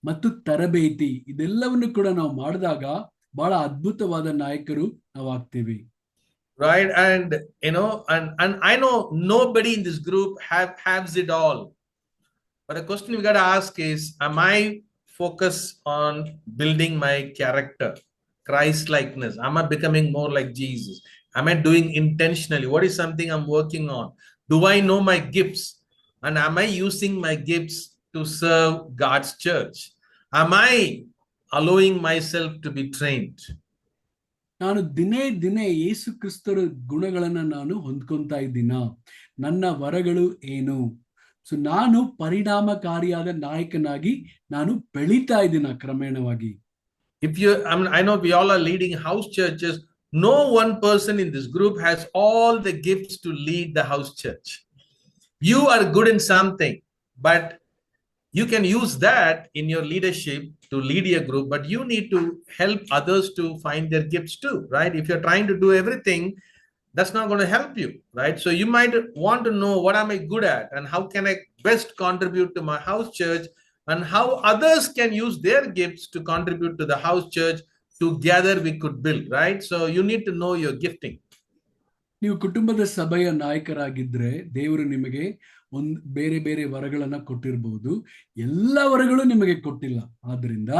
ಮತ್ತು ತರಬೇತಿ, ಇದೆಲ್ಲವನ್ನು ಕೂಡ ನಾವು ಮಾಡಿದಾಗ ಬಹಳ ಅದ್ಭುತವಾದ ನಾಯಕರು ನಾವು ಆಗ್ತೀವಿ. Right, and and I know nobody in this group has it all, but the question we got to ask is, am I focused on building my character, Christ likeness? Am I becoming more like Jesus? Am I doing intentionally? What is something I'm working on? Do I know my gifts, and am I using my gifts to serve God's church? Am I allowing myself to be trained? ನಾನು ದಿನೇ ದಿನೇ ಯೇಸು ಕ್ರಿಸ್ತರ ಗುಣಗಳನ್ನ ನಾನು ಹೊಂದ್ಕೊಂತಾ ಇದ್ದೀನ? ನನ್ನ ವರಗಳು ಏನು? So ನಾನು ಪರಿಣಾಮಕಾರಿಯಾದ ನಾಯಕನಾಗಿ ನಾನು ಬೆಳೀತಾ ಇದ್ದೀನ ಕ್ರಮೇಣವಾಗಿ. If you, I know we all are leading house churches. No one person in this group has all the gifts to lead the house church. You are good in something, but you can use that in your leadership to lead your group, but you need to help others to find their gifts too, right? If you're trying to do everything, that's not going to help you, right? So you might want to know, what am I good at, and how can I best contribute to my house church, and how others can use their gifts to contribute to the house church. Together we could build, right? So you need to know your gifting. ನೀವು ಕುಟುಂಬದ ಸಭೆಯ ನಾಯಕರಾಗಿದ್ರೆ ದೇವರು ನಿಮಗೆ ಬೇರೆ ಬೇರೆ ವರಗಳನ್ನ ಕೊಟ್ಟಿರಬಹುದು. ಎಲ್ಲ ವರಗಳು ನಿಮಗೆ ಕೊಟ್ಟಿಲ್ಲ. ಆದ್ರಿಂದ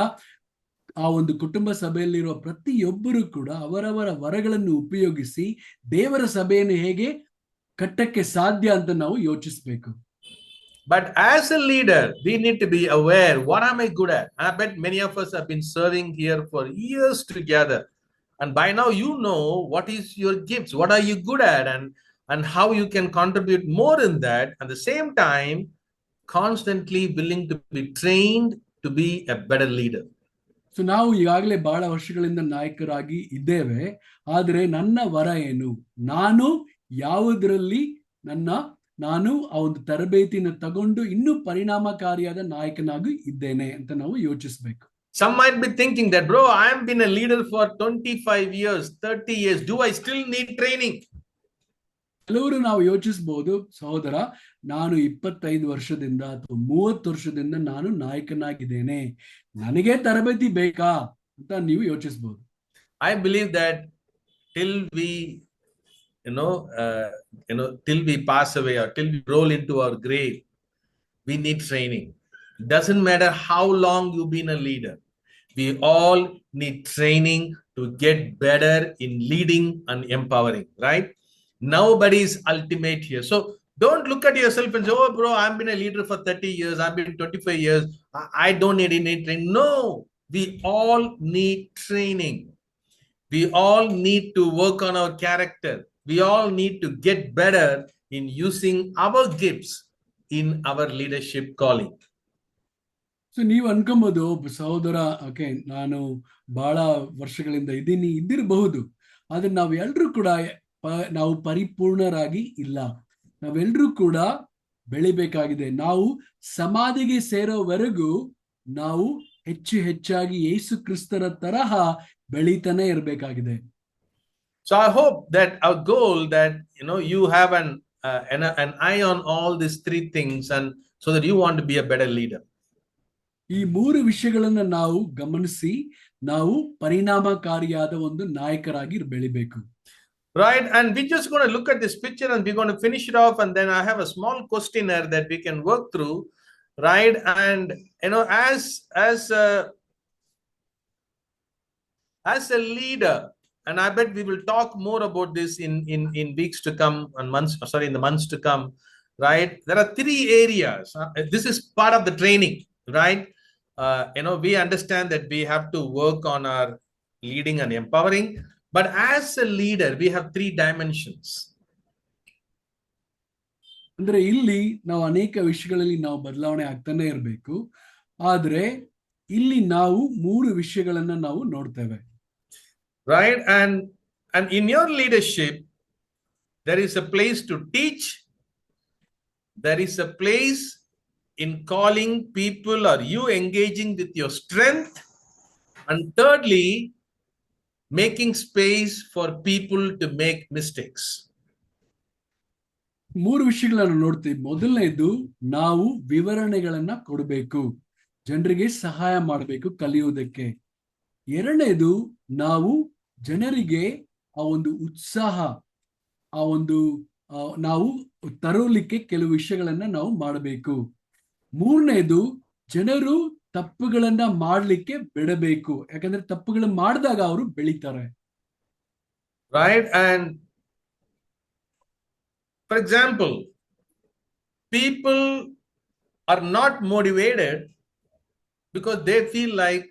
ಆ ಒಂದು ಕುಟುಂಬ ಸಭೆಯಲ್ಲಿರುವ ಪ್ರತಿಯೊಬ್ಬರು ಕೂಡ ಅವರವರ ವರಗಳನ್ನು ಉಪಯೋಗಿಸಿ ದೇವರ ಸಭೆಯನ್ನು ಹೇಗೆ ಕಟ್ಟಕ್ಕೆ ಸಾಧ್ಯ ಅಂತ ನಾವು ಯೋಚಿಸಬೇಕು. But as a leader, we need to be aware, what am I good at? I bet many of us have been serving here for years together. And by now, you know what is your gifts, what are you good at, and how you can contribute more in that. At the same time, constantly willing to be trained to be a better leader. So ನಾವು ಈಗಾಗಲೇ ಬಹಳ ವರ್ಷಗಳಿಂದ ನಾಯಕರಾಗಿ ಇದ್ದೇವೆ. ಆದರೆ ನನ್ನ ವರ ಏನು? ನಾನು ಯಾವುದರಲ್ಲಿ ನಾನು ಆ ಒಂದು ತರಬೇತಿನ ತಗೊಂಡು ಇನ್ನೂ ಪರಿಣಾಮಕಾರಿಯಾದ ನಾಯಕನಾಗಿ ಇದ್ದೇನೆ ಅಂತ ನಾವು ಯೋಚಿಸಬೇಕು. Some might be thinking that, bro, I have been a leader for 25 years, 30 years. Do I still need training? ಕೆಲವರು ನಾವು ಯೋಚಿಸಬಹುದು, ಸಹೋದರ, ನಾನು 25 ವರ್ಷದಿಂದ ಅಥವಾ 30 ವರ್ಷದಿಂದ ನಾನು ನಾಯಕನಾಗಿದ್ದೇನೆ, ನನಗೆ ತರಬೇತಿ ಬೇಕಾ ಅಂತ ನೀವು ಯೋಚಿಸಬಹುದು. I believe that till we till we pass away or till we roll into our grave, we need training. Doesn't matter how long you've been a leader, we all need training to get better in leading and empowering, right? Nobody is ultimate here. So don't look at yourself and say, oh bro, I've been a leader for 30 years, I've been 25 years, I don't need any training. No, we all need training. We all need to work on our character. We all need to get better in using our gifts in our leadership calling. So ನೀವು ಅನ್ಕೊಂಬೋದು, ಸಹೋದರ, okay, ನಾನು ಬಹಳ ವರ್ಷಗಳಿಂದ ಇದ್ದಿರಬಹುದು, ಆದ್ರೆ ನಾವೆಲ್ಲರೂ ಕೂಡ ನಾವು ಪರಿಪೂರ್ಣರಾಗಿ ಇಲ್ಲ. ನಾವೆಲ್ಲರೂ ಕೂಡ ಬೆಳಿಬೇಕಾಗಿದೆ. ನಾವು ಸಮಾಧಿಗೆ ಸೇರೋವರೆಗೂ ನಾವು ಹೆಚ್ಚಾಗಿ ಯೇಸು ಕ್ರಿಸ್ತರ ತರಹ ಬೆಳೀತಾನೆ ಇರಬೇಕಾಗಿದೆ. So I hope that our goal, that you have an eye on all these three things, and so that you want to be a better leader. ಈ ಮೂರು ವಿಷಯಗಳನ್ನ ನಾವು ಗಮನಿಸಿ ನಾವು ಪರಿಣಾಮಕಾರಿಯಾದ ಒಂದು ನಾಯಕರಾಗಿ ಬೆಳಿಬೇಕು. Right, and we're just going to look at this picture and we're going to finish it off, and then I have a small questionnaire that we can work through, right? And as a leader, and I bet we will talk more about this in weeks to come and in the months to come, right? There are three areas. This is part of the training, right? We understand that we have to work on our leading and empowering, But as a leader, we have three dimensions. ಅಂದ್ರೆ ಇಲ್ಲಿ ನಾವು ಅನೇಕ ವಿಷಯಗಳಲ್ಲಿ ನಾವು ಬದಲಾವಣೆ ಆಗ್ತಾನೆ ಇರಬೇಕು. ಆದ್ರೆ ಇಲ್ಲಿ ನಾವು 3 ವಿಷಯಗಳನ್ನ ನಾವು ನೋಡ್ತೇವೆ. Right? And in your leadership, there is a place to teach. There is a place in calling people or you engaging with your strength. And thirdly, making space for people to make mistakes. 3 ವಿಷಯಗಳನ್ನು ನೋಡ್ತೀವಿ. ಮೊದಲನೇದು, ನಾವು ವಿವರಣೆಗಳನ್ನ ಕೊಡಬೇಕು, ಜನರಿಗೆ ಸಹಾಯ ಮಾಡಬೇಕು ಕಲಿಯುವುದಕ್ಕೆ. ಎರಡನೇದು, ನಾವು ಜನರಿಗೆ ಆ ಒಂದು ಉತ್ಸಾಹ, ಆ ಒಂದು ನಾವು ತರೋಲಿಕ್ಕೆ ಕೆಲವು ವಿಷಯಗಳನ್ನ ನಾವು ಮಾಡಬೇಕು. ಮೂರನೇದು, ಜನರು ತಪ್ಪುಗಳನ್ನ ಮಾಡ್ಲಿಕ್ಕೆ ಬಿಡಬೇಕು, ಯಾಕಂದ್ರೆ ತಪ್ಪುಗಳು ಮಾಡಿದಾಗ ಅವರು ಬೆಳಿತಾರೆ. Right? And for example, people are not motivated because they feel like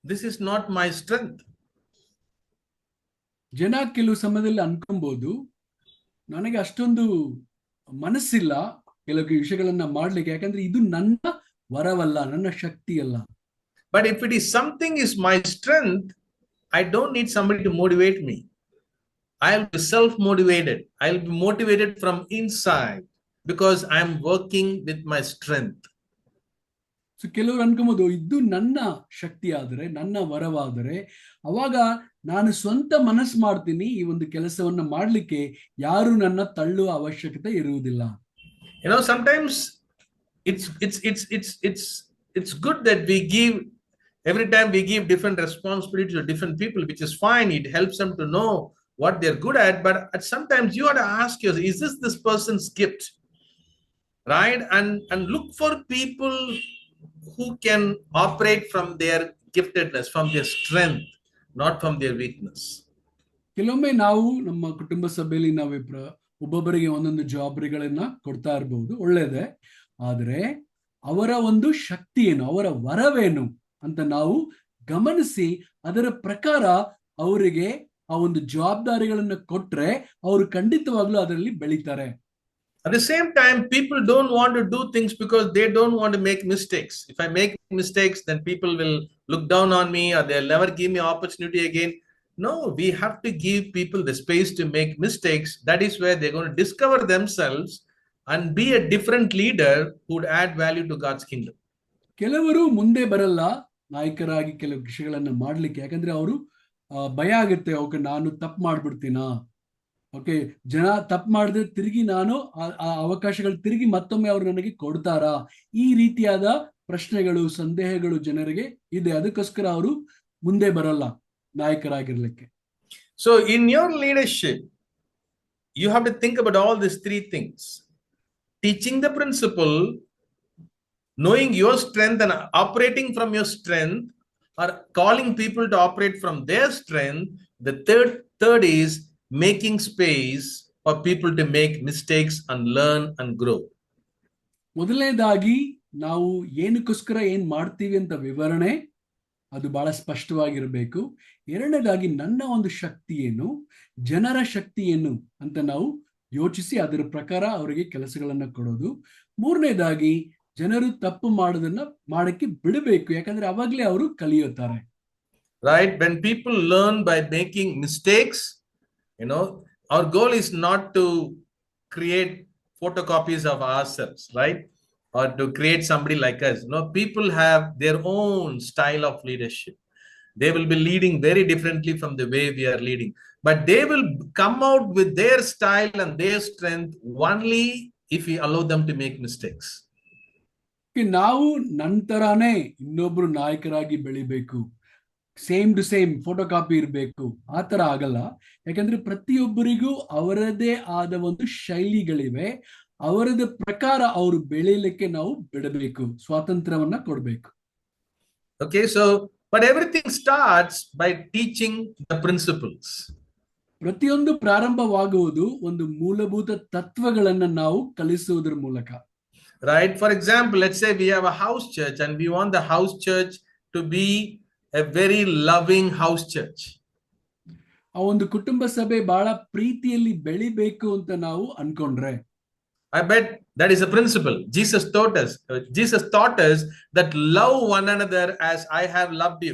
this is not my strength. ಜನ ಕೆಲವು ಸಮಯದಲ್ಲಿ ಅನ್ಕೊಬಹುದು, ನನಗೆ ಅಷ್ಟೊಂದು ಮನಸ್ಸಿಲ್ಲ ಕೆಲವು ವಿಷಯಗಳನ್ನ ಮಾಡ್ಲಿಕ್ಕೆ, ಯಾಕಂದ್ರೆ ಇದು ನನ್ನ ವರವಲ್ಲ, ನನ್ನ ಶಕ್ತಿ ಅಲ್ಲ. But if it is something is my strength, I don't need somebody to motivate me. I'll be self-motivated. I'll be motivated from inside because I'm working with my strength. So ಕೆಲವರು ಅನ್ಕೊಬಹುದು, ಇದು ನನ್ನ ಶಕ್ತಿ ಆದರೆ, ನನ್ನ ವರವಾದರೆ, ಅವಾಗ ನಾನು ಸ್ವಂತ ಮನಸ್ಸು ಮಾಡ್ತೀನಿ, ಈ ಒಂದು ಕೆಲಸವನ್ನ ಮಾಡ್ಲಿಕ್ಕೆ ಯಾರು ನನ್ನ ತಳ್ಳುವ ಅವಶ್ಯಕತೆ ಇರುವುದಿಲ್ಲ. Sometimes it's good that we give, every time we give different responsibilities to different people, which is fine. It helps them to know what they're good at. But sometimes you have to ask yourself, is this person's gift? Right? And look for people who can operate from their giftedness, from their strength, not from their weakness. ಕೆಲವೊಮ್ಮೆ ನಾವು ನಮ್ಮ ಕುಟುಂಬ ಸಭೆಯಲ್ಲಿ ನಾವು ಒಬ್ಬೊಬ್ಬರಿಗೆ ಒಂದೊಂದು ಜವಾಬ್ದಾರಿಗಳನ್ನ ಕೊಡ್ತಾ ಇರಬಹುದು, ಒಳ್ಳೇದೇ. ಆದ್ರೆ ಅವರ ಒಂದು ಶಕ್ತಿ ಏನು, ಅವರ ವರವೇನು ಅಂತ ನಾವು ಗಮನಿಸಿ ಅದರ ಪ್ರಕಾರ ಅವರಿಗೆ ಆ ಒಂದು ಜವಾಬ್ದಾರಿಗಳನ್ನ ಕೊಟ್ರೆ ಅವರು ಖಂಡಿತವಾಗ್ಲೂ ಅದರಲ್ಲಿ ಬೆಳೀತಾರೆ. At the same time, people don't want to do things because they don't want to make mistakes. If I make mistakes, then people will look down on me or they'll never give me opportunity again. No, we have to give people the space to make mistakes. That is where they're going to discover themselves and be a different leader who would add value to God's kingdom. ಕೆಲವರು ಮುಂದೆ ಬರಲ್ಲ ನಾಯಕರಾಗಿ ಕೆಲವು ವಿಷಯಗಳನ್ನ ಮಾಡ್ಲಿಕ್ಕೆ, ಯಾಕಂದ್ರೆ ಅವರು ಭಯ ಆಗುತ್ತೆ, ಓಕೆ ನಾನು ತಪ್ಪು ಮಾಡ್ಬಿಡ್ತೀನಾ, ಓಕೆ ಜನ ತಪ್ಪು ಮಾಡಿದ್ರೆ ತಿರುಗಿ ನಾನು ಆ ಅವಕಾಶಗಳು ತಿರುಗಿ ಮತ್ತೊಮ್ಮೆ ಅವರು ನನಗೆ ಕೊಡ್ತಾರಾ, ಈ ರೀತಿಯಾದ ಪ್ರಶ್ನೆಗಳು ಸಂದೇಹಗಳು ಜನರಿಗೆ ಇದೆ. ಅದಕ್ಕೋಸ್ಕರ ಅವರು ಮುಂದೆ ಬರಲ್ಲ ನಾಯಕರಾಗಿರ್ಲಿಕ್ಕೆ. So in your leadership, you have to think about all these three things: teaching the principle, knowing your strength and operating from your strength, or calling people to operate from their strength. The third is making space for people to make mistakes and learn and grow. ಮೊದಲನೇದಾಗಿ ನಾವು ಏನಕ್ಕೋಸ್ಕರ ಏನ್ ಮಾಡ್ತೀವಿ ಅಂತ ವಿವರಣೆ, ಅದು ಬಹಳ ಸ್ಪಷ್ಟವಾಗಿರಬೇಕು. ಎರಡನೇದಾಗಿ ನನ್ನ ಒಂದು ಶಕ್ತಿ ಏನು, ಜನರ ಶಕ್ತಿ ಏನು ಅಂತ ನಾವು ಯೋಚಿಸಿ ಅದರ ಪ್ರಕಾರ ಅವರಿಗೆ ಕೆಲಸಗಳನ್ನ ಕೊಡೋದು. ಮೂರನೇದಾಗಿ ಜನರು ತಪ್ಪು ಮಾಡೋದನ್ನ ಮಾಡಕ್ಕೆ ಬಿಡಬೇಕು, ಯಾಕಂದ್ರೆ ಅವಾಗ್ಲೇ ಅವರು ಕಲಿಯುತ್ತಾರೆ. Right? When people learn by making mistakes, our goal is not to create photocopies of ourselves, right? Or to create somebody like us. No, people have their own style of leadership. They will be leading very differently from the way we are leading. But they will come out with their style and their strength only if we allow them to make mistakes. ನಾವು ನಂತರನೇ ಇನ್ನೊಬ್ರು ನಾಯಕರಾಗಿ ಬೆಳಿಬೇಕು, same to same photocopy ಇರಬೇಕು, ಆ ತರ ಆಗಲ್ಲ. ಯಾಕಂದ್ರೆ ಪ್ರತಿಯೊಬ್ಬರಿಗೂ ಅವರದೇ ಆದ ಒಂದು ಶೈಲಿಗಳಿವೆ, ಅವರದ ಪ್ರಕಾರ ಅವರು ಬೆಳೆಯಲಿಕ್ಕೆ ನಾವು ಬಿಡಬೇಕು, ಸ್ವಾತಂತ್ರ್ಯವನ್ನ ಕೊಡಬೇಕು. Okay, so but everything starts by teaching the principles. ಪ್ರತಿಯೊಂದು ಪ್ರಾರಂಭವಾಗುವುದು ಒಂದು ಮೂಲಭೂತ ತತ್ವಗಳನ್ನ ನಾವು ಕಲಿಸುವುದರ ಮೂಲಕ. Right? For example, let's say we have a house church and we want the house church to be a very loving house church. ಆ ಒಂದು ಕುಟುಂಬ ಸಭೆ ಬಹಳ ಪ್ರೀತಿಯಲ್ಲಿ ಬೆಳಿಬೇಕು ಅಂತ ನಾವು ಅನ್ಕೊಂಡ್ರೆ, I bet that is a principle. Jesus taught us. Jesus taught us that love one another as I have loved you.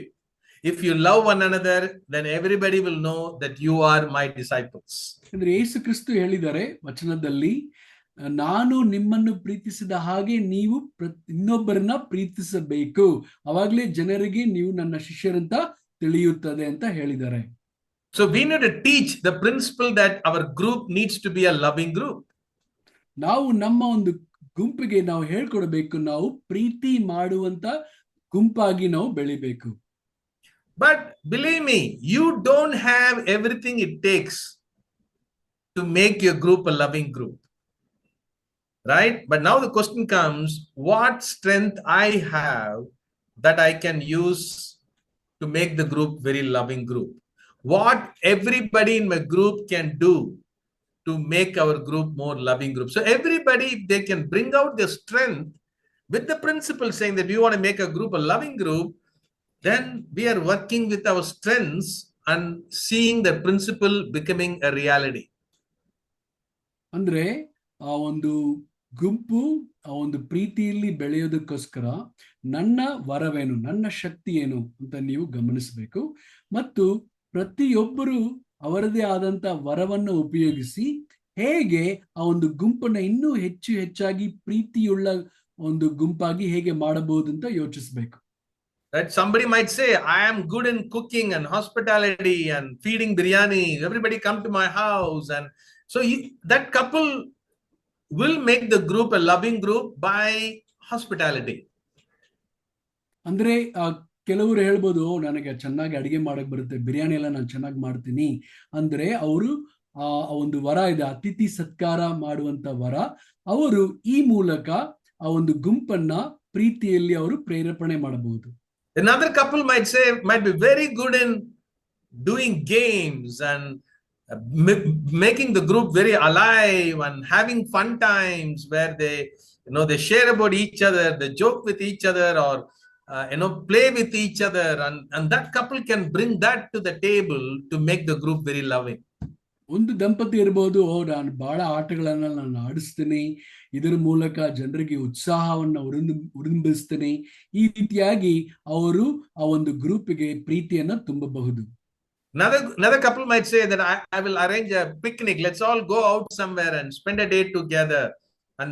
If you love one another, then everybody will know that you are my disciples. ಅಂದ್ರೆ ಯೇಸು ಕ್ರಿಸ್ತು ಹೇಳಿದ್ದಾರೆ ವಚನದಲ್ಲಿ, ನಾನು ನಿಮ್ಮನ್ನು ಪ್ರೀತಿಸಿದ ಹಾಗೆ ನೀವು ಇನ್ನೊಬ್ಬರನ್ನ ಪ್ರೀತಿಸಬೇಕು, ಅವಾಗ್ಲೇ ಜನರಿಗೆ ನೀವು ನನ್ನ ಶಿಷ್ಯರಂತ ತಿಳಿಯುತ್ತದೆ ಅಂತ ಹೇಳಿದ್ದಾರೆ. So we need to teach the principle that our group needs to be a loving group. ನಾವು ನಮ್ಮ ಒಂದು ಗುಂಪಿಗೆ ನಾವು ಹೇಳ್ಕೊಡ್ಬೇಕು, ನಾವು ಪ್ರೀತಿ ಮಾಡುವಂತ ಗುಂಪಾಗಿ ನಾವು ಬೆಳಿಬೇಕು. But believe me, you don't have everything it takes to make your group a loving group. Right? But now the question comes, what strength I have that I can use to make the group very loving group? What everybody in my group can do to make our group more loving group. So everybody, if they can bring out their strength with the principle saying that we want to make a group a loving group, then we are working with our strengths and seeing the principle becoming a reality. ಅಂದ್ರೆ ಆ ಒಂದು ಗುಂಪು ಆ ಒಂದು ಪ್ರೀತಿಯಲ್ಲಿ ಬೆಳೆಯೋದಕ್ಕೋಸ್ಕರ ನನ್ನ ವರವೇನು, ನನ್ನ ಶಕ್ತಿ ಏನು ಅಂತ ನೀವು ಗಮನಿಸಬೇಕು. ಮತ್ತು ಪ್ರತಿಯೊಬ್ಬರು ಅವರದೇ ಆದಂತ ವರವನ್ನು ಉಪಯೋಗಿಸಿ ಹೇಗೆ ಆ ಒಂದು ಗುಂಪನ್ನ ಇನ್ನೂ ಹೆಚ್ಚಾಗಿ ಪ್ರೀತಿಯುಳ್ಳ ಒಂದು ಗುಂಪಾಗಿ ಹೇಗೆ ಮಾಡಬಹುದು ಅಂತ ಯೋಚಿಸಬೇಕು. Right? Somebody might say, I am good in cooking and hospitality and feeding biryani. Everybody come to my house. And so that couple will make the group a loving group by hospitality. ಅಂದ್ರೆ ಕೆಲವರು ಹೇಳ್ಬೋದು, ನನಗೆ ಚೆನ್ನಾಗಿ ಅಡಿಗೆ ಮಾಡಕ್ ಬರುತ್ತೆ, ಬಿರಿಯಾನಿ ಎಲ್ಲ ನಾನು ಚೆನ್ನಾಗಿ ಮಾಡ್ತೀನಿ ಅಂದ್ರೆ ಅವರು ಆ ಒಂದು ವರ ಇದೆ, ಅತಿಥಿ ಸತ್ಕಾರ ಮಾಡುವಂತ ವರ. ಅವರು ಈ ಮೂಲಕ ಆ ಒಂದು ಗುಂಪನ್ನ ಪ್ರೀತಿಯಲ್ಲಿ ಅವರು ಪ್ರೇರೇಪಣೆ ಮಾಡಬಹುದು. Another couple might be very good in doing games and making the group very alive and having fun times where they share about each other, they joke with each other, or play with each other, and that couple can bring that to the table to make the group very loving. ಒಂದು ದಂಪತಿ ಇರಬಹುದು, ನಾನು ಬಹಳ ಆಟಗಳನ್ನ ನಾನು ಆಡಿಸ್ತೀನಿ, ಇದರ ಮೂಲಕ ಜನರಿಗೆ ಉತ್ಸಾಹವನ್ನ ಉರಿಂಬಿಸ್ತೀನಿ, ಈ ರೀತಿಯಾಗಿ ಅವರು ಆ ಒಂದು ಗ್ರೂಪ್ಗೆ ಪ್ರೀತಿಯನ್ನ ತುಂಬಬಹುದು. Another couple might say that I will arrange a picnic, let's all go out somewhere and spend a day together, and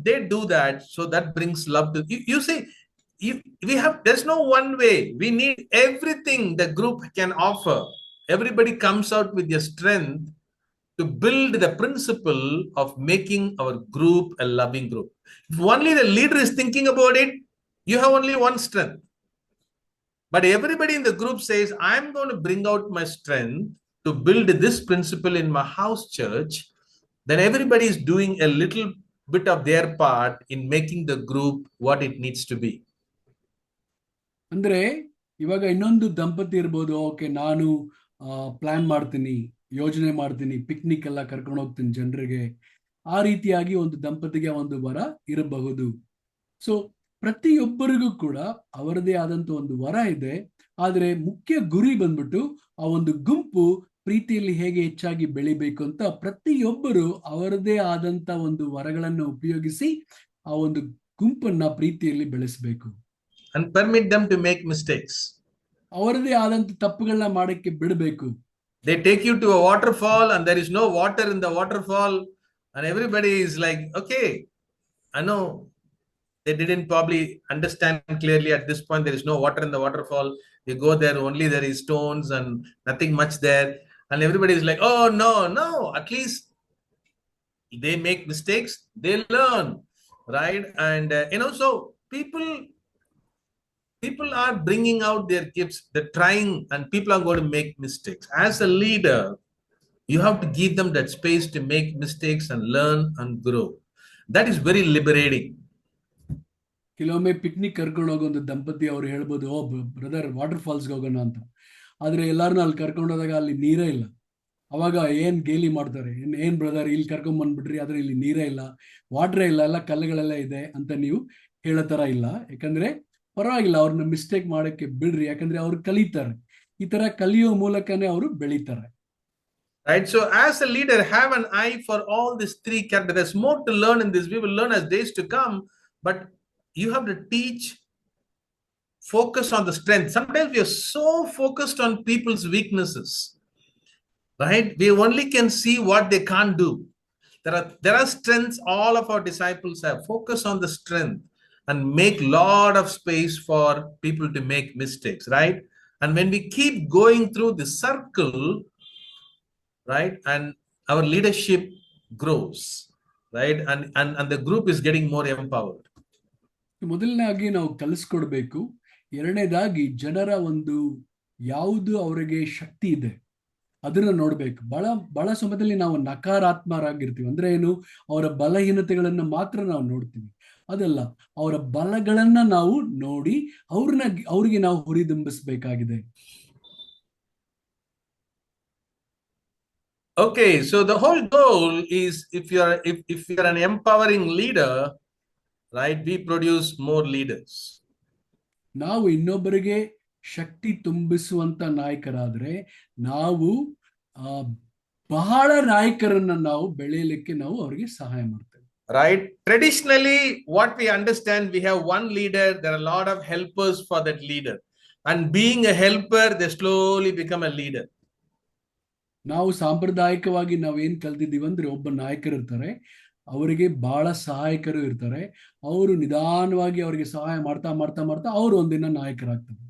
they do that, so that brings love to you. See, there's no one way. We need everything the group can offer. Everybody comes out with their strength to build the principle of making our group a loving group. If only the leader is thinking about it, you have only one strength. But everybody in the group says, I'm going to bring out my strength to build this principle in my house church, then everybody is doing a little bit of their part in making the group what it needs to be. ಅಂದ್ರೆ ಇವಾಗ ಇನ್ನೊಂದು ದಂಪತಿ ಇರ್ಬೋದು, okay ನಾನು plan ಮಾಡ್ತೀನಿ, ಯೋಜನೆ ಮಾಡ್ತೀನಿ, picnic ಎಲ್ಲ ಕರ್ಕೊಂಡು ಹೋಗ್ತೀನಿ ಜನರಿಗೆ, ಆ ರೀತಿಯಾಗಿ ಒಂದು ದಂಪತಿಗೆ ಒಂದು ವರ ಇರಬಹುದು. ಸೊ ಪ್ರತಿಯೊಬ್ಬರಿಗೂ ಕೂಡ ಅವರದೇ ಆದಂತ ಒಂದು ವರ ಇದೆ, ಆದ್ರೆ ಮುಖ್ಯ ಗುರಿ ಬಂದ್ಬಿಟ್ಟು ಆ ಒಂದು ಗುಂಪು ಪ್ರೀತಿಯಲ್ಲಿ ಹೇಗೆ ಹೆಚ್ಚಾಗಿ ಬೆಳಿಬೇಕು ಅಂತ ಪ್ರತಿಯೊಬ್ಬರು ಅವರದೇ ಆದಂತ ಒಂದು ವರಗಳನ್ನು ಉಪಯೋಗಿಸಿ ಆ ಒಂದು ಗುಂಪನ್ನ ಪ್ರೀತಿಯಲ್ಲಿ ಬೆಳೆಸಬೇಕು. And permit them to make mistakes. ಅವರದೇ ಆದಂತ ತಪ್ಪುಗಳನ್ನ ಮಾಡಕ್ಕೆ ಬಿಡಬೇಕು. They take you to a waterfall and there is no water in the waterfall, and everybody is like, okay, I know they didn't probably understand clearly at this point, there is no water in the waterfall. You go there, only there is stones and nothing much there, and everybody is like, oh no, at least they make mistakes, they learn, right? And so people are bringing out their gifts, they're trying, and people are going to make mistakes. As a leader, you have to give them that space to make mistakes and learn and grow. That is very liberating. ಕೆಲವೊಮ್ಮೆ picnic ಕರ್ಕೊಂಡು ಹೋಗೋ ಒಂದು ದಂಪತಿ ಅವ್ರು ಹೇಳ್ಬೋದು, ಓ brother water ಫಾಲ್ಸ್ಗೆ ಹೋಗೋಣ ಅಂತ. ಆದ್ರೆ ಎಲ್ಲಾರನ್ನೂ ಅಲ್ಲಿ ಕರ್ಕೊಂಡು ಹೋದಾಗ ಅಲ್ಲಿ ನೀರೇ ಇಲ್ಲ. ಅವಾಗ ಏನ್ ಗೇಲಿ ಮಾಡ್ತಾರೆ, ಏನ್ ಬ್ರದರ್ ಇಲ್ಲಿ ಕರ್ಕೊಂಡ್ ಬಂದ್ಬಿಟ್ರಿ, ಆದ್ರೆ ಇಲ್ಲಿ ನೀರೇ ಇಲ್ಲ, ವಾಟರೇ ಇಲ್ಲ, ಎಲ್ಲ ಕಲ್ಲುಗಳೆಲ್ಲ ಇದೆ ಅಂತ ನೀವು ಹೇಳೋ ತರ ಇಲ್ಲ. ಯಾಕಂದ್ರೆ ಪರವಾಗಿಲ್ಲ, ಅವ್ರನ್ನ ಮಿಸ್ಟೇಕ್ ಮಾಡಕ್ಕೆ ಬಿಡ್ರಿ, ಯಾಕಂದ್ರೆ ಅವ್ರು ಕಲಿತಾರೆ. ಈ ತರ ಕಲಿಯೋ ಮೂಲಕನೇ ಅವರು ಬೆಳೀತಾರೆ. Right. So as a leader, have an eye for all these three characters. There's more to learn in this. We will learn as days to come, but you have to teach, focus on the strength. Sometimes we are so focused on people's weaknesses, right? We only can see what they can't do. There are strengths all of our disciples have. Focus on the strength and make lot of space for people to make mistakes, right? And when we keep going through the circle, right, and our leadership grows, right, and the group is getting more empowered. ಮೊದಲನೇದಾಗಿ ನಾವು ಕಲಿಸ್ಕೊಡ್ಬೇಕು. ಎರಡನೇದಾಗಿ ಜನರ ಒಂದು ಯಾವುದು ಅವರಿಗೆ ಶಕ್ತಿ ಇದೆ ಅದನ್ನ ನೋಡ್ಬೇಕು. ಬಹಳ ಸಮಯದಲ್ಲಿ ನಾವು ನಕಾರಾತ್ಮರಾಗಿರ್ತೀವಿ. ಅಂದ್ರೆ ಏನು, ಅವರ ಬಲಹೀನತೆಗಳನ್ನ ಮಾತ್ರ ನಾವು ನೋಡ್ತೀವಿ. ಅದಲ್ಲ, ಅವರ ಬಲಗಳನ್ನ ನಾವು ನೋಡಿ ಅವ್ರಿಗೆ ನಾವು ಹುರಿದುಂಬಿಸ್ಬೇಕಾಗಿದೆ. Okay, so the whole goal is, if you're an empowering leader, right, we produce more leaders. ನಾವು ಇನ್ನೊಬ್ಬರಿಗೆ ಶಕ್ತಿ ತುಂಬಿಸುವಂತ ನಾಯಕರಾದ್ರೆ ನಾವು ಬಹಳ ನಾಯಕರನ್ನ ನಾವು ಬೆಳೆಯಲಿಕ್ಕೆ ನಾವು ಅವರಿಗೆ ಸಹಾಯ ಮಾಡ್ತೇವೆ. Right? Traditionally, what we understand, we have one leader, there are a lot of helpers for that leader. And being a helper, they slowly become a leader. ನಾವು ಸಾಂಪ್ರದಾಯಿಕವಾಗಿ ನಾವೇನ್ ಕಲ್ತಿದ್ದೀವಿ ಅಂದ್ರೆ, ಒಬ್ಬ ನಾಯಕರು ಇರ್ತಾರೆ, ಅವರಿಗೆ ಬಹಳ ಸಹಾಯಕರು ಇರ್ತಾರೆ, ಅವರು ನಿಧಾನವಾಗಿ ಅವರಿಗೆ ಸಹಾಯ ಮಾಡ್ತಾ ಮಾಡ್ತಾ ಮಾಡ್ತಾ ಅವರು ಒಂದಿನ ನಾಯಕರಾಗ್ತಾರೆ.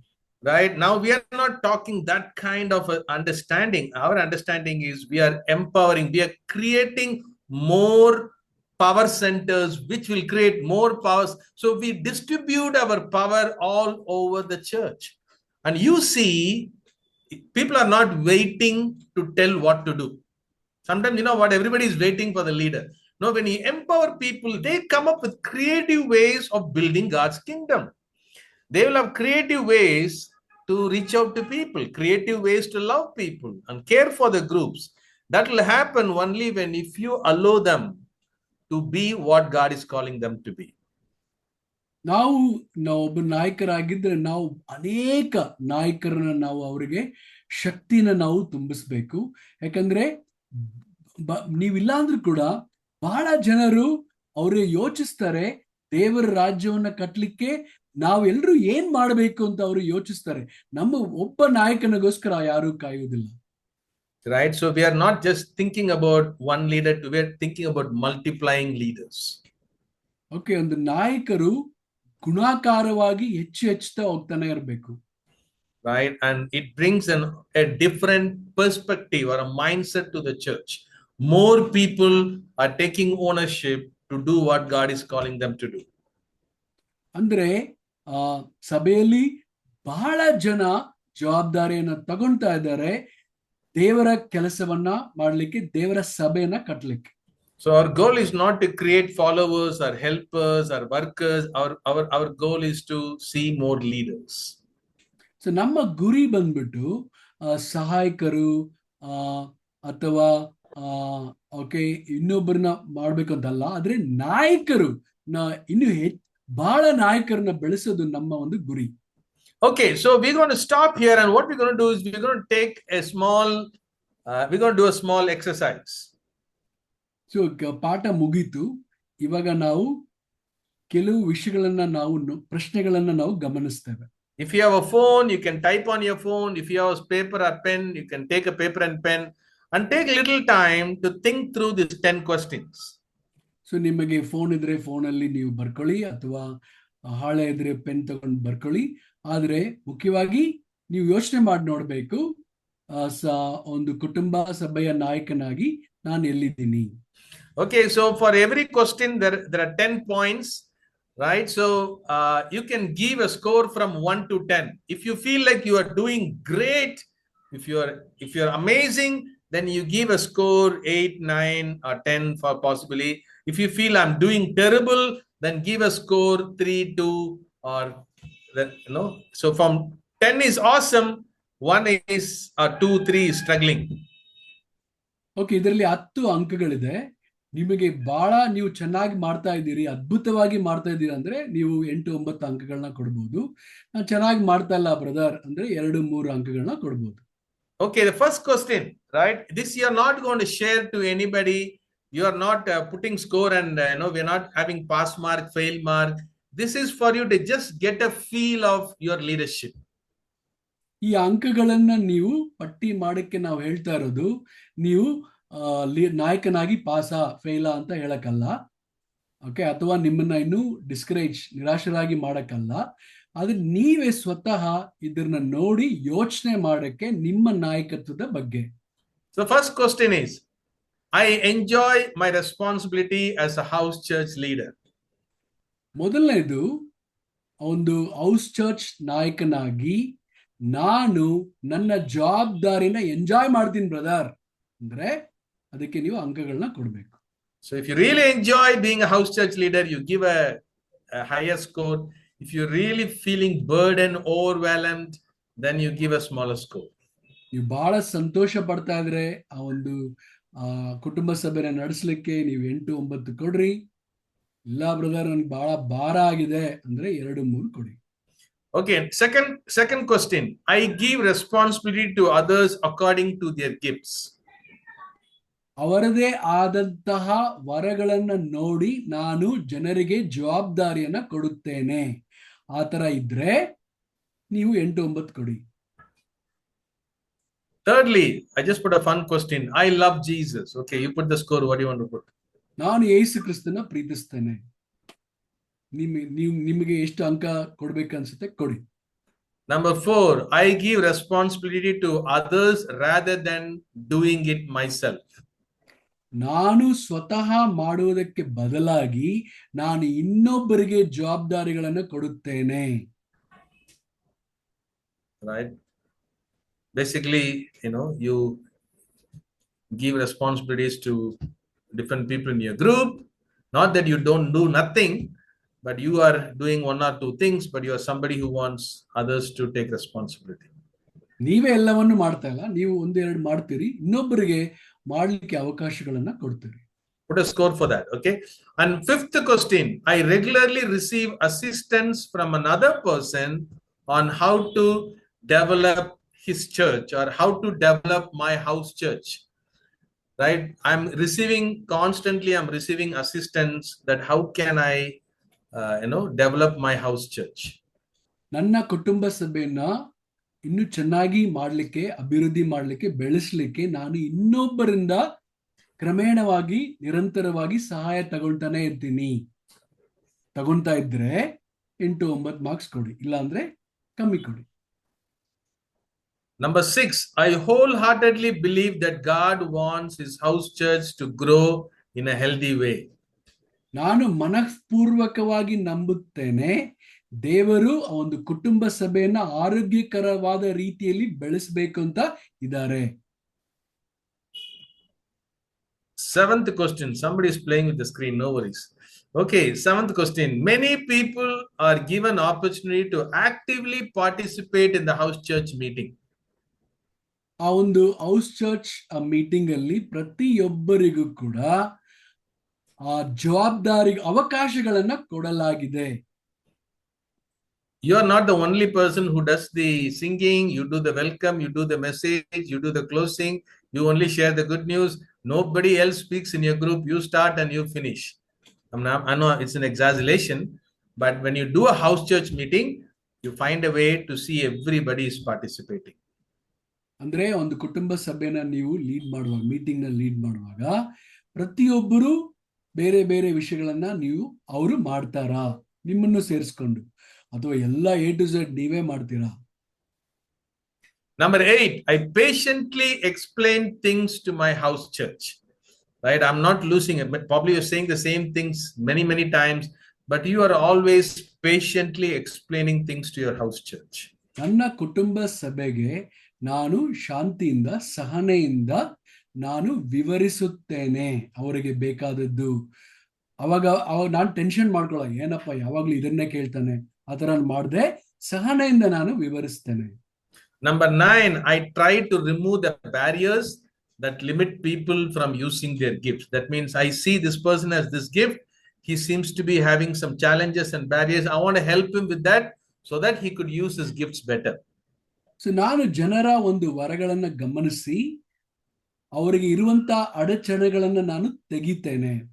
Right? Now we are not talking that kind of understanding. Our understanding is we are empowering, we are creating more power centers which will create more powers. So we distribute our power all over the church. And you see, people are not waiting to tell what to do. Sometimes, you know what, everybody is waiting for the leader. No, when you empower people, they come up with creative ways of building God's kingdom. They will have creative ways to reach out to people, creative ways to love people and care for the groups. That will happen only when if you allow them to be what God is calling them to be. ನಾವು ಒಬ್ಬ ನಾಯಕರಾಗಿದ್ರೆ ನಾವು ಅನೇಕ ನಾಯಕರನ್ನ ನಾವು ಅವರಿಗೆ ಶಕ್ತಿನ ನಾವು ತುಂಬಿಸ್ಬೇಕು. ಯಾಕಂದ್ರೆ ನೀವಿಲ್ಲ ಅಂದ್ರೂ ಕೂಡ ಬಹಳ ಜನರು ಅವರು ಯೋಚಿಸ್ತಾರೆ, ದೇವರ ರಾಜ್ಯವನ್ನ ಕಟ್ಟಲಿಕ್ಕೆ ನಾವೆಲ್ಲರೂ ಏನ್ ಮಾಡಬೇಕು ಅಂತ ಅವರು ಯೋಚಿಸ್ತಾರೆ. ನಮ್ಮ ಒಬ್ಬ ನಾಯಕನಿಗೋಸ್ಕರ ಯಾರು ಕಾಯುವುದಿಲ್ಲ. Right? So we are not just thinking about one leader, we are thinking about multiplying leaders. Okay, ಒಂದು ನಾಯಕರು ಗುಣಾಕಾರವಾಗಿ ಹೆಚ್ಚುತ್ತಾ ಹೋಗ್ತಾನೆ ಇರಬೇಕು. Right? And it brings a different perspective or a mindset to the church. More people are taking ownership to do what God is calling them to do. ಅಂದ್ರೆ ಸಭೆಯಲ್ಲಿ ಬಹಳ ಜನ ಜವಾಬ್ದಾರಿಯನ್ನ ತಗೊಂತಾ ಇದ್ದಾರೆ ದೇವರ ಕೆಲಸವನ್ನ ಮಾಡ್ಲಿಕ್ಕೆ, ದೇವರ ಸಭೆಯನ್ನ ಕಟ್ಟಲಿಕ್ಕೆ. So our goal is not to create followers or helpers or workers. Our goal is to see more leaders. So ನಮ್ಮ ಗುರಿ ಬಂದ್ಬಿಟ್ಟು ಸಹಾಯಕರು ಅಥವಾ ಇನ್ನೊಬ್ಬರನ್ನ ಮಾಡ್ಬೇಕು ಅಂತಲ್ಲ, ಆದ್ರೆ ನಾಯಕರು ಇನ್ನು ಬಹಳ ನಾಯಕರನ್ನ ಬೆಳೆಸೋದು ನಮ್ಮ ಒಂದು ಗುರಿ. Okay, so we're going to stop here, and what we're going to do is we're going to take we're going to do a small exercise. So ಪಾಠ ಮುಗೀತು. ಇವಾಗ ನಾವು ಕೆಲವು ವಿಷಯಗಳನ್ನ ಪ್ರಶ್ನೆಗಳನ್ನ ನಾವು ಗಮನಿಸ್ತೇವೆ. If you have a phone, you can type on your phone. If you have a paper or pen, you can take a paper and pen and take a little time to think through these 10 questions. So ನಿಮಗೆ phone ಇದ್ರೆ ಫೋನಲ್ಲಿ ನೀವು ಬರ್ಕೊಳ್ಳಿ, ಅಥವಾ ಹಾಳೆ ಇದ್ರೆ pen ತಗೊಂಡು ಬರ್ಕೊಳ್ಳಿ. ಆದ್ರೆ ಮುಖ್ಯವಾಗಿ ನೀವು ಯೋಚನೆ ಮಾಡಿ ನೋಡ್ಬೇಕು, ಒಂದು ಕುಟುಂಬ ಸಭೆಯ ನಾಯಕನಾಗಿ ನಾನು ಎಲ್ಲಿದ್ದೀನಿ. Okay, so for every question there are 10 points, right? So you can give a score from 1 to 10. If you feel like you are doing great, if you're amazing, then you give a score 8, 9 or 10 for possibly. If you feel I'm doing terrible, then give a score 3, 2 or so from 10 is awesome, 1 is 2, 3 is struggling. Okay, ಇದರಲ್ಲಿ 10 ಅಂಕಗಳಿದೆ. ನಿಮಗೆ ಬಹಳ ನೀವು ಚೆನ್ನಾಗಿ ಮಾಡ್ತಾ ಇದ್ದೀರಿ, ಅದ್ಭುತವಾಗಿ ಮಾಡ್ತಾ ಇದ್ದೀರಿ ಅಂದ್ರೆ ನೀವು 8, 9 ಅಂಕಗಳನ್ನ ಕೊಡ್ಬೋದು. ನಾನು ಚೆನ್ನಾಗಿ ಮಾಡ್ತಾ ಇಲ್ಲ ಬ್ರದರ್ ಅಂದ್ರೆ 2, 3 ಅಂಕಗಳನ್ನ ಕೊಡ್ಬೋದು. Okay, the first question, right? This you are not going to share to anybody. You are not putting score, and we're not having pass mark, fail mark. This is for you to just get a feel of your leadership. ಈ ಅಂಕಗಳನ್ನ ನೀವು ಪಟ್ಟಿ ಮಾಡಕ್ಕೆ ನಾವು ಹೇಳ್ತಾ ಇರೋದು, ನೀವು ನಾಯಕನಾಗಿ ಪಾಸಾ ಫೇಲಾ ಅಂತ ಹೇಳಕ್ಕಲ್ಲ, ಓಕೆ, ಅಥವಾ ನಿಮ್ಮನ್ನ ಇನ್ನೂ ನಿರಾಶರಾಗಿ ಮಾಡಕ್ಕಲ್ಲ. ಆದ್ರೆ ನೀವೇ ಸ್ವತಃ ಇದನ್ನ ನೋಡಿ ಯೋಚನೆ ಮಾಡಕ್ಕೆ ನಿಮ್ಮ ನಾಯಕತ್ವದ ಬಗ್ಗೆ. So first question is, I enjoy my responsibility as a house church leader. ಮೊದಲನೇದು, ಒಂದು ಹೌಸ್ ಚರ್ಚ್ ನಾಯಕನಾಗಿ ನಾನು ನನ್ನ ಜವಾಬ್ದಾರಿನ ಎಂಜಾಯ್ ಮಾಡ್ತೀನಿ ಬ್ರದರ್ ಅಂದ್ರೆ ಅದಕ್ಕೆ ನೀವು ಅಂಕಗಳನ್ನ ಕೊಡ್ಬೇಕು. So if you really enjoy being a house church leader, you give a higher score. If you're really feeling burdened, overwhelmed, then you give a smaller score. ನೀವು ಬಹಳ ಸಂತೋಷ ಪಡ್ತಾ ಇದ್ರೆ ಆ ಒಂದು ಕುಟುಂಬ ಸಭೆನ ನಡೆಸಲಿಕ್ಕೆ ನೀವು 8-9 ಕೊಡ್ರಿ. ಇಲ್ಲ ಬ್ರದರ್ ನನ್ಗೆ ಬಹಳ ಭಾರ ಆಗಿದೆ ಅಂದ್ರೆ 2-3 ಕೊಡಿ. Okay, second question. I give responsibility to others according to their gifts. ಅವರದೇ ಆದಂತಹ ವರಗಳನ್ನ ನೋಡಿ ನಾನು ಜನರಿಗೆ ಜವಾಬ್ದಾರಿಯನ್ನ ಕೊಡುತ್ತೇನೆ. ಆ ತರ ಇದ್ರೆ ನೀವು 8-9 ಕೊಡಿ. Thirdly, I just put a fun question. I love Jesus. Okay, you put the score. What do you want to put? ನಾನು ಯೇಸು ಕ್ರಿಸ್ತನ ಪ್ರೀತಿಸ್ತೇನೆ. ನಿಮಗೆ ಎಷ್ಟು ಅಂಕ ಕೊಡ್ಬೇಕನ್ಸುತ್ತೆ ಕೊಡಿ. Number 4, I give responsibility to others rather than doing it myself. ನಾನು ಸ್ವತಃ ಮಾಡುವುದಕ್ಕೆ ಬದಲಾಗಿ ನಾನು ಇನ್ನೊಬ್ಬರಿಗೆ ಜವಾಬ್ದಾರಿಗಳನ್ನು ಕೊಡುತ್ತೇನೆ. Right? Basically, you give responsibilities to different people in your group. Not that you don't do nothing, but you are doing 1 or 2 things, but you are somebody who wants others to take responsibility. ನೀವೇ ಎಲ್ಲವನ್ನು ಮಾಡ್ತಾ ಇಲ್ಲ, ನೀವು 1-2 ಮಾಡ್ತೀರಿ, ಇನ್ನೊಬ್ಬರಿಗೆ ಮಾಡಲಿಕ್ಕೆ ಅವಕಾಶಗಳನ್ನ ಕೊಡ್ತೀರಿ. Put a score for that, okay? And fifth question, I regularly receive assistance from another person on how to develop his church or how to develop my house church. Right? I'm receiving assistance that how can I develop my house church. ನನ್ನ ಕುಟುಂಬ ಸಭೆಯನ್ನ ಇನ್ನು ಚೆನ್ನಾಗಿ ಮಾಡಲಿಕ್ಕೆ, ಅಭಿವೃದ್ಧಿ ಮಾಡಲಿಕ್ಕೆ, ಬೆಳೆಸಲಿಕ್ಕೆ ನಾನು ಇನ್ನೊಬ್ಬರಿಂದ ಕ್ರಮೇಣವಾಗಿ ನಿರಂತರವಾಗಿ ಸಹಾಯ ತಗೊಳ್ತಾನೆ ಇರ್ತೀನಿ. ತಗೊಂತಾ ಇದ್ರೆ 8-9 ಮಾರ್ಕ್ಸ್ ಕೊಡಿ, ಇಲ್ಲ ಅಂದ್ರೆ ಕಮ್ಮಿ ಕೊಡಿ. Number 6, I wholeheartedly believe that God wants his house church to grow in a healthy way. ನಾನು ಮನಃಪೂರ್ವಕವಾಗಿ ನಂಬುತ್ತೇನೆ ದೇವರು ಒಂದು ಕುಟುಂಬ ಸಭೆಯನ್ನ ಆರೋಗ್ಯಕರವಾದ ರೀತಿಯಲ್ಲಿ ಬೆಳೆಸಬೇಕು ಅಂತ ಇದ್ದಾರೆ. 7th question, somebody is playing with the screen, no worries. Okay, 7th question, many people are given opportunity to actively participate in the house church meeting. ಆ ಒಂದು ಹೌಸ್ ಚರ್ಚ್ ಮೀಟಿಂಗ್ ಅಲ್ಲಿ ಪ್ರತಿಯೊಬ್ಬರಿಗೂ ಕೂಡ ಆ ಜವಾಬ್ದಾರಿ ಅವಕಾಶಗಳನ್ನ ಕೊಡಲಾಗಿದೆ. You are not the only person who does the singing, you do the welcome, you do the message, you do the closing, you only share the good news. Nobody else speaks in your group. You start and you finish. I know it's an exaggeration, but when you do a house church meeting, you find a way to see everybody is participating. ಅಂದ್ರೆ ಒಂದು ಕುಟುಂಬ ಸಭೆನ ನೀವು meeting ನ lead ಮಾಡುವಾಗ ಪ್ರತಿಯೊಬ್ಬರು ಬೇರೆ ಬೇರೆ ವಿಷಯಗಳನ್ನ ಅವರು ಮಾಡ್ತಾರಾ, ನಿಮ್ಮನ್ನು ಸೇರಿಸ್ಕೊಂಡು, ಅಥವಾ ಎಲ್ಲ A to Z ನೀವೇ ಮಾಡ್ತೀರಾ? Number 8, I patiently explain things to my house church. Right? I'm not losing it, but probably you're saying the same things many times, but you are always patiently explaining things to your house church. ನನ್ನ ಕುಟುಂಬ ಸಭೆಗೆ ನಾನು ಶಾಂತಿಯಿಂದ, ಸಹನೆಯಿಂದ ನಾನು ವಿವರಿಸುತ್ತೇನೆ ಅವರಿಗೆ ಬೇಕಾದದ್ದು. ಅವಾಗ ನಾನು ಟೆನ್ಷನ್ ಮಾಡ್ಕೊಳ್ಳೋ, ಏನಪ್ಪ ಯಾವಾಗ್ಲೂ ಇದನ್ನೇ ಕೇಳ್ತಾನೆ, ಆ ತರ ಮಾಡದೆ ಸಹನೆಯಿಂದ ನಾನು ವಿವರಿಸ್ತೇನೆ. Number 9, I try to remove the barriers that limit people from using their gifts. That means I see this person has this gift, he seems to be having some challenges and barriers. I want to help him with that so that he could use his gifts better. So ನಾನು ಜನರ ಒಂದು ವರಗಳನ್ನ ಗಮನಿಸಿ ಅವರಿಗೆ ಇರುವಂತ ಅಡಚಣೆಗಳನ್ನು ನಾನು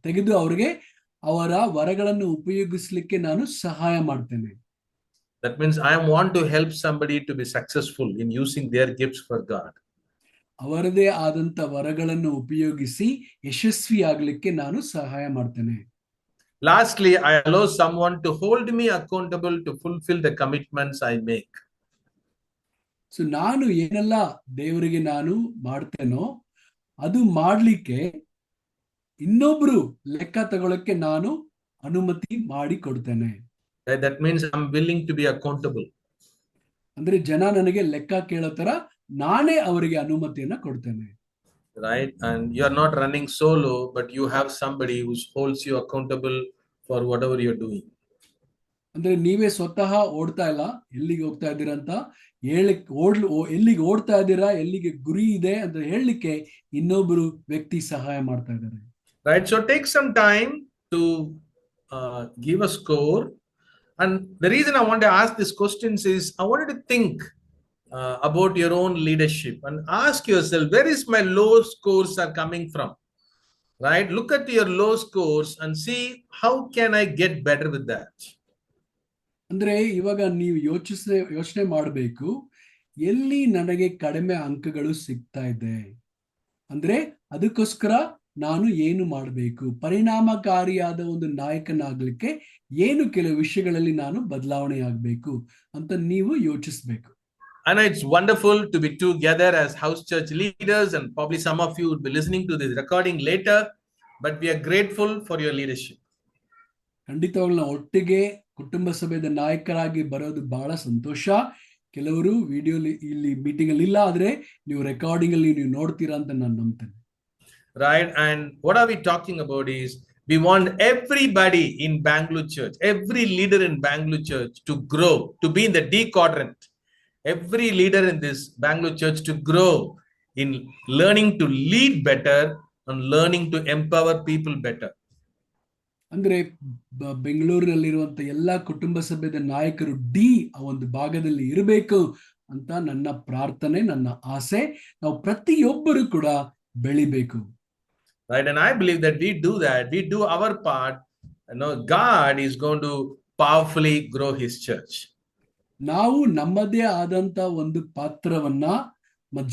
ತೆಗೆದು ಅವರಿಗೆ ಅವರ ವರಗಳನ್ನು ಉಪಯೋಗಿಸಲಿಕ್ಕೆ ನಾನು ಸಹಾಯ ಮಾಡ್ತೇನೆ. That means I want to help somebody to be successful in using their gifts for God. ಅವರದೇ ಆದಂತ ವರಗಳನ್ನು ಉಪಯೋಗಿಸಿ ಯಶಸ್ವಿ ಆಗ್ಲಿಕ್ಕೆ ನಾನು ಸಹಾಯ ಮಾಡ್ತೇನೆ. Lastly, I allow someone to hold me accountable to fulfill the commitments I make. So ನಾನು ಏನೆಲ್ಲ ದೇವರಿಗೆ ನಾನು ಮಾಡ್ತೇನೋ ಅದು ಮಾಡ್ಲಿಕ್ಕೆ ಇನ್ನೊಬ್ರು ಲೆಕ್ಕ ತಗೊಳಕ್ಕೆ ನಾನು ಅನುಮತಿ ಮಾಡಿ ಕೊಡ್ತೇನೆ. That means I'm willing to be accountable. ಅಂದ್ರೆ ಜನ ನನಗೆ ಲೆಕ್ಕ ಕೇಳೋ ತರ ನಾನೇ ಅವರಿಗೆ ಅನುಮತಿಯನ್ನ ಕೊಡ್ತೇನೆ. Right? And you are not running solo, but you have somebody who holds you accountable for whatever you're doing. ಅಂದ್ರೆ ನೀವೇ ಸ್ವತಃ ಓಡ್ತಾ ಇಲ್ಲ, ಎಲ್ಲಿಗೆ ಹೋಗ್ತಾ ಇದ್ದೀರಾ ಅಂತ ಎಲ್ಲಿಗೆ ಓಡ್ತಾ ಇದ್ದೀರಾ, ಎಲ್ಲಿಗೆ ಗುರಿ ಇದೆ ಅಂತ ಹೇಳಲಿಕ್ಕೆ ಇನ್ನೊಬ್ಬರು ವ್ಯಕ್ತಿ ಸಹಾಯ ಮಾಡ್ತಾ ಇದ್ದಾರೆ. Right? So take some time to give a score. And the reason I want to ask these questions is I wanted to think about your own leadership and ask yourself, where is my low scores are coming from? Right? Look at your low scores and see how can I get better with that. ಅಂದ್ರೆ ಇವಾಗ ನೀವು ಯೋಚನೆ ಮಾಡಬೇಕು, ಎಲ್ಲಿ ನನಗೆ ಕಡಿಮೆ ಅಂಕಗಳು ಸಿಗ್ತಾ ಇದೆ, ಅಂದ್ರೆ ಅದಕ್ಕೋಸ್ಕರ ನಾನು ಏನು ಮಾಡಬೇಕು, ಪರಿಣಾಮಕಾರಿಯಾದ ಒಂದು ನಾಯಕನಾಗ್ಲಿಕ್ಕೆ ಏನು ಕೆಲವು ವಿಷಯಗಳಲ್ಲಿ ನಾನು ಬದಲಾವಣೆ ಆಗ್ಬೇಕು ಅಂತ ನೀವು ಯೋಚಿಸಬೇಕು. And it's wonderful to be together as house church leaders, and probably some of you would be listening to this recording later, but we are grateful for your leadership. ಖಂಡಿತವಾಗ್ಲೂ ನಾವು ಒಟ್ಟಿಗೆ ಕುಟುಂಬ ಸಭೆಯ ನಾಯಕರಾಗಿ ಬರೋದು ಬಹಳ ಸಂತೋಷ. ಕೆಲವರು ವಿಡಿಯೋ ಇಲ್ಲಿ ಮೀಟಿಂಗ್ ಅಲ್ಲಿ ಇಲ್ಲ, ಆದ್ರೆ ನೀವು ರೆಕಾರ್ಡಿಂಗ್ ಅಲ್ಲಿ ನೀವು ನೋಡ್ತೀರಾ ಅಂತ ನಾನು ನಂಬ್ತೇನೆ. Right? And what are we talking about is we want everybody in Bangalore Church, every leader in Bangalore Church to grow, to be in the D quadrant. Every leader in this Bangalore Church to grow in learning to lead better and learning to empower people better. ಅಂದ್ರೆ ಬೆಂಗಳೂರಿನಲ್ಲಿರುವಂತ ಎಲ್ಲಾ ಕುಟುಂಬ ಸಭೆಯ ನಾಯಕರು D ಆ ಒಂದು ಭಾಗದಲ್ಲಿ ಇರಬೇಕು ಅಂತ ನನ್ನ ಪ್ರಾರ್ಥನೆ, ನನ್ನ ಆಸೆ. ನಾವು ಪ್ರತಿಯೊಬ್ಬರು ಕೂಡ ಬೆಳಿಬೇಕು. Right? And I believe that we do that. We do our part. God is going to powerfully grow his church. ನಾವು ನಮ್ಮದೇ ಆದಂತ ಒಂದು ಪಾತ್ರವನ್ನ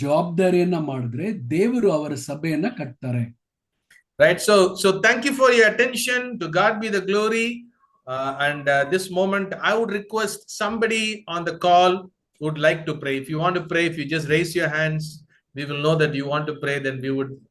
ಜವಾಬ್ದಾರಿಯನ್ನ ಮಾಡಿದ್ರೆ ದೇವರು ಅವರ ಸಭೆಯನ್ನ ಕಟ್ತಾರೆ. Right? So thank you for your attention. To God be the glory. And this moment, I would request somebody on the call would like to pray. If you want to pray, if you just raise your hands, we will know that you want to pray. Then we would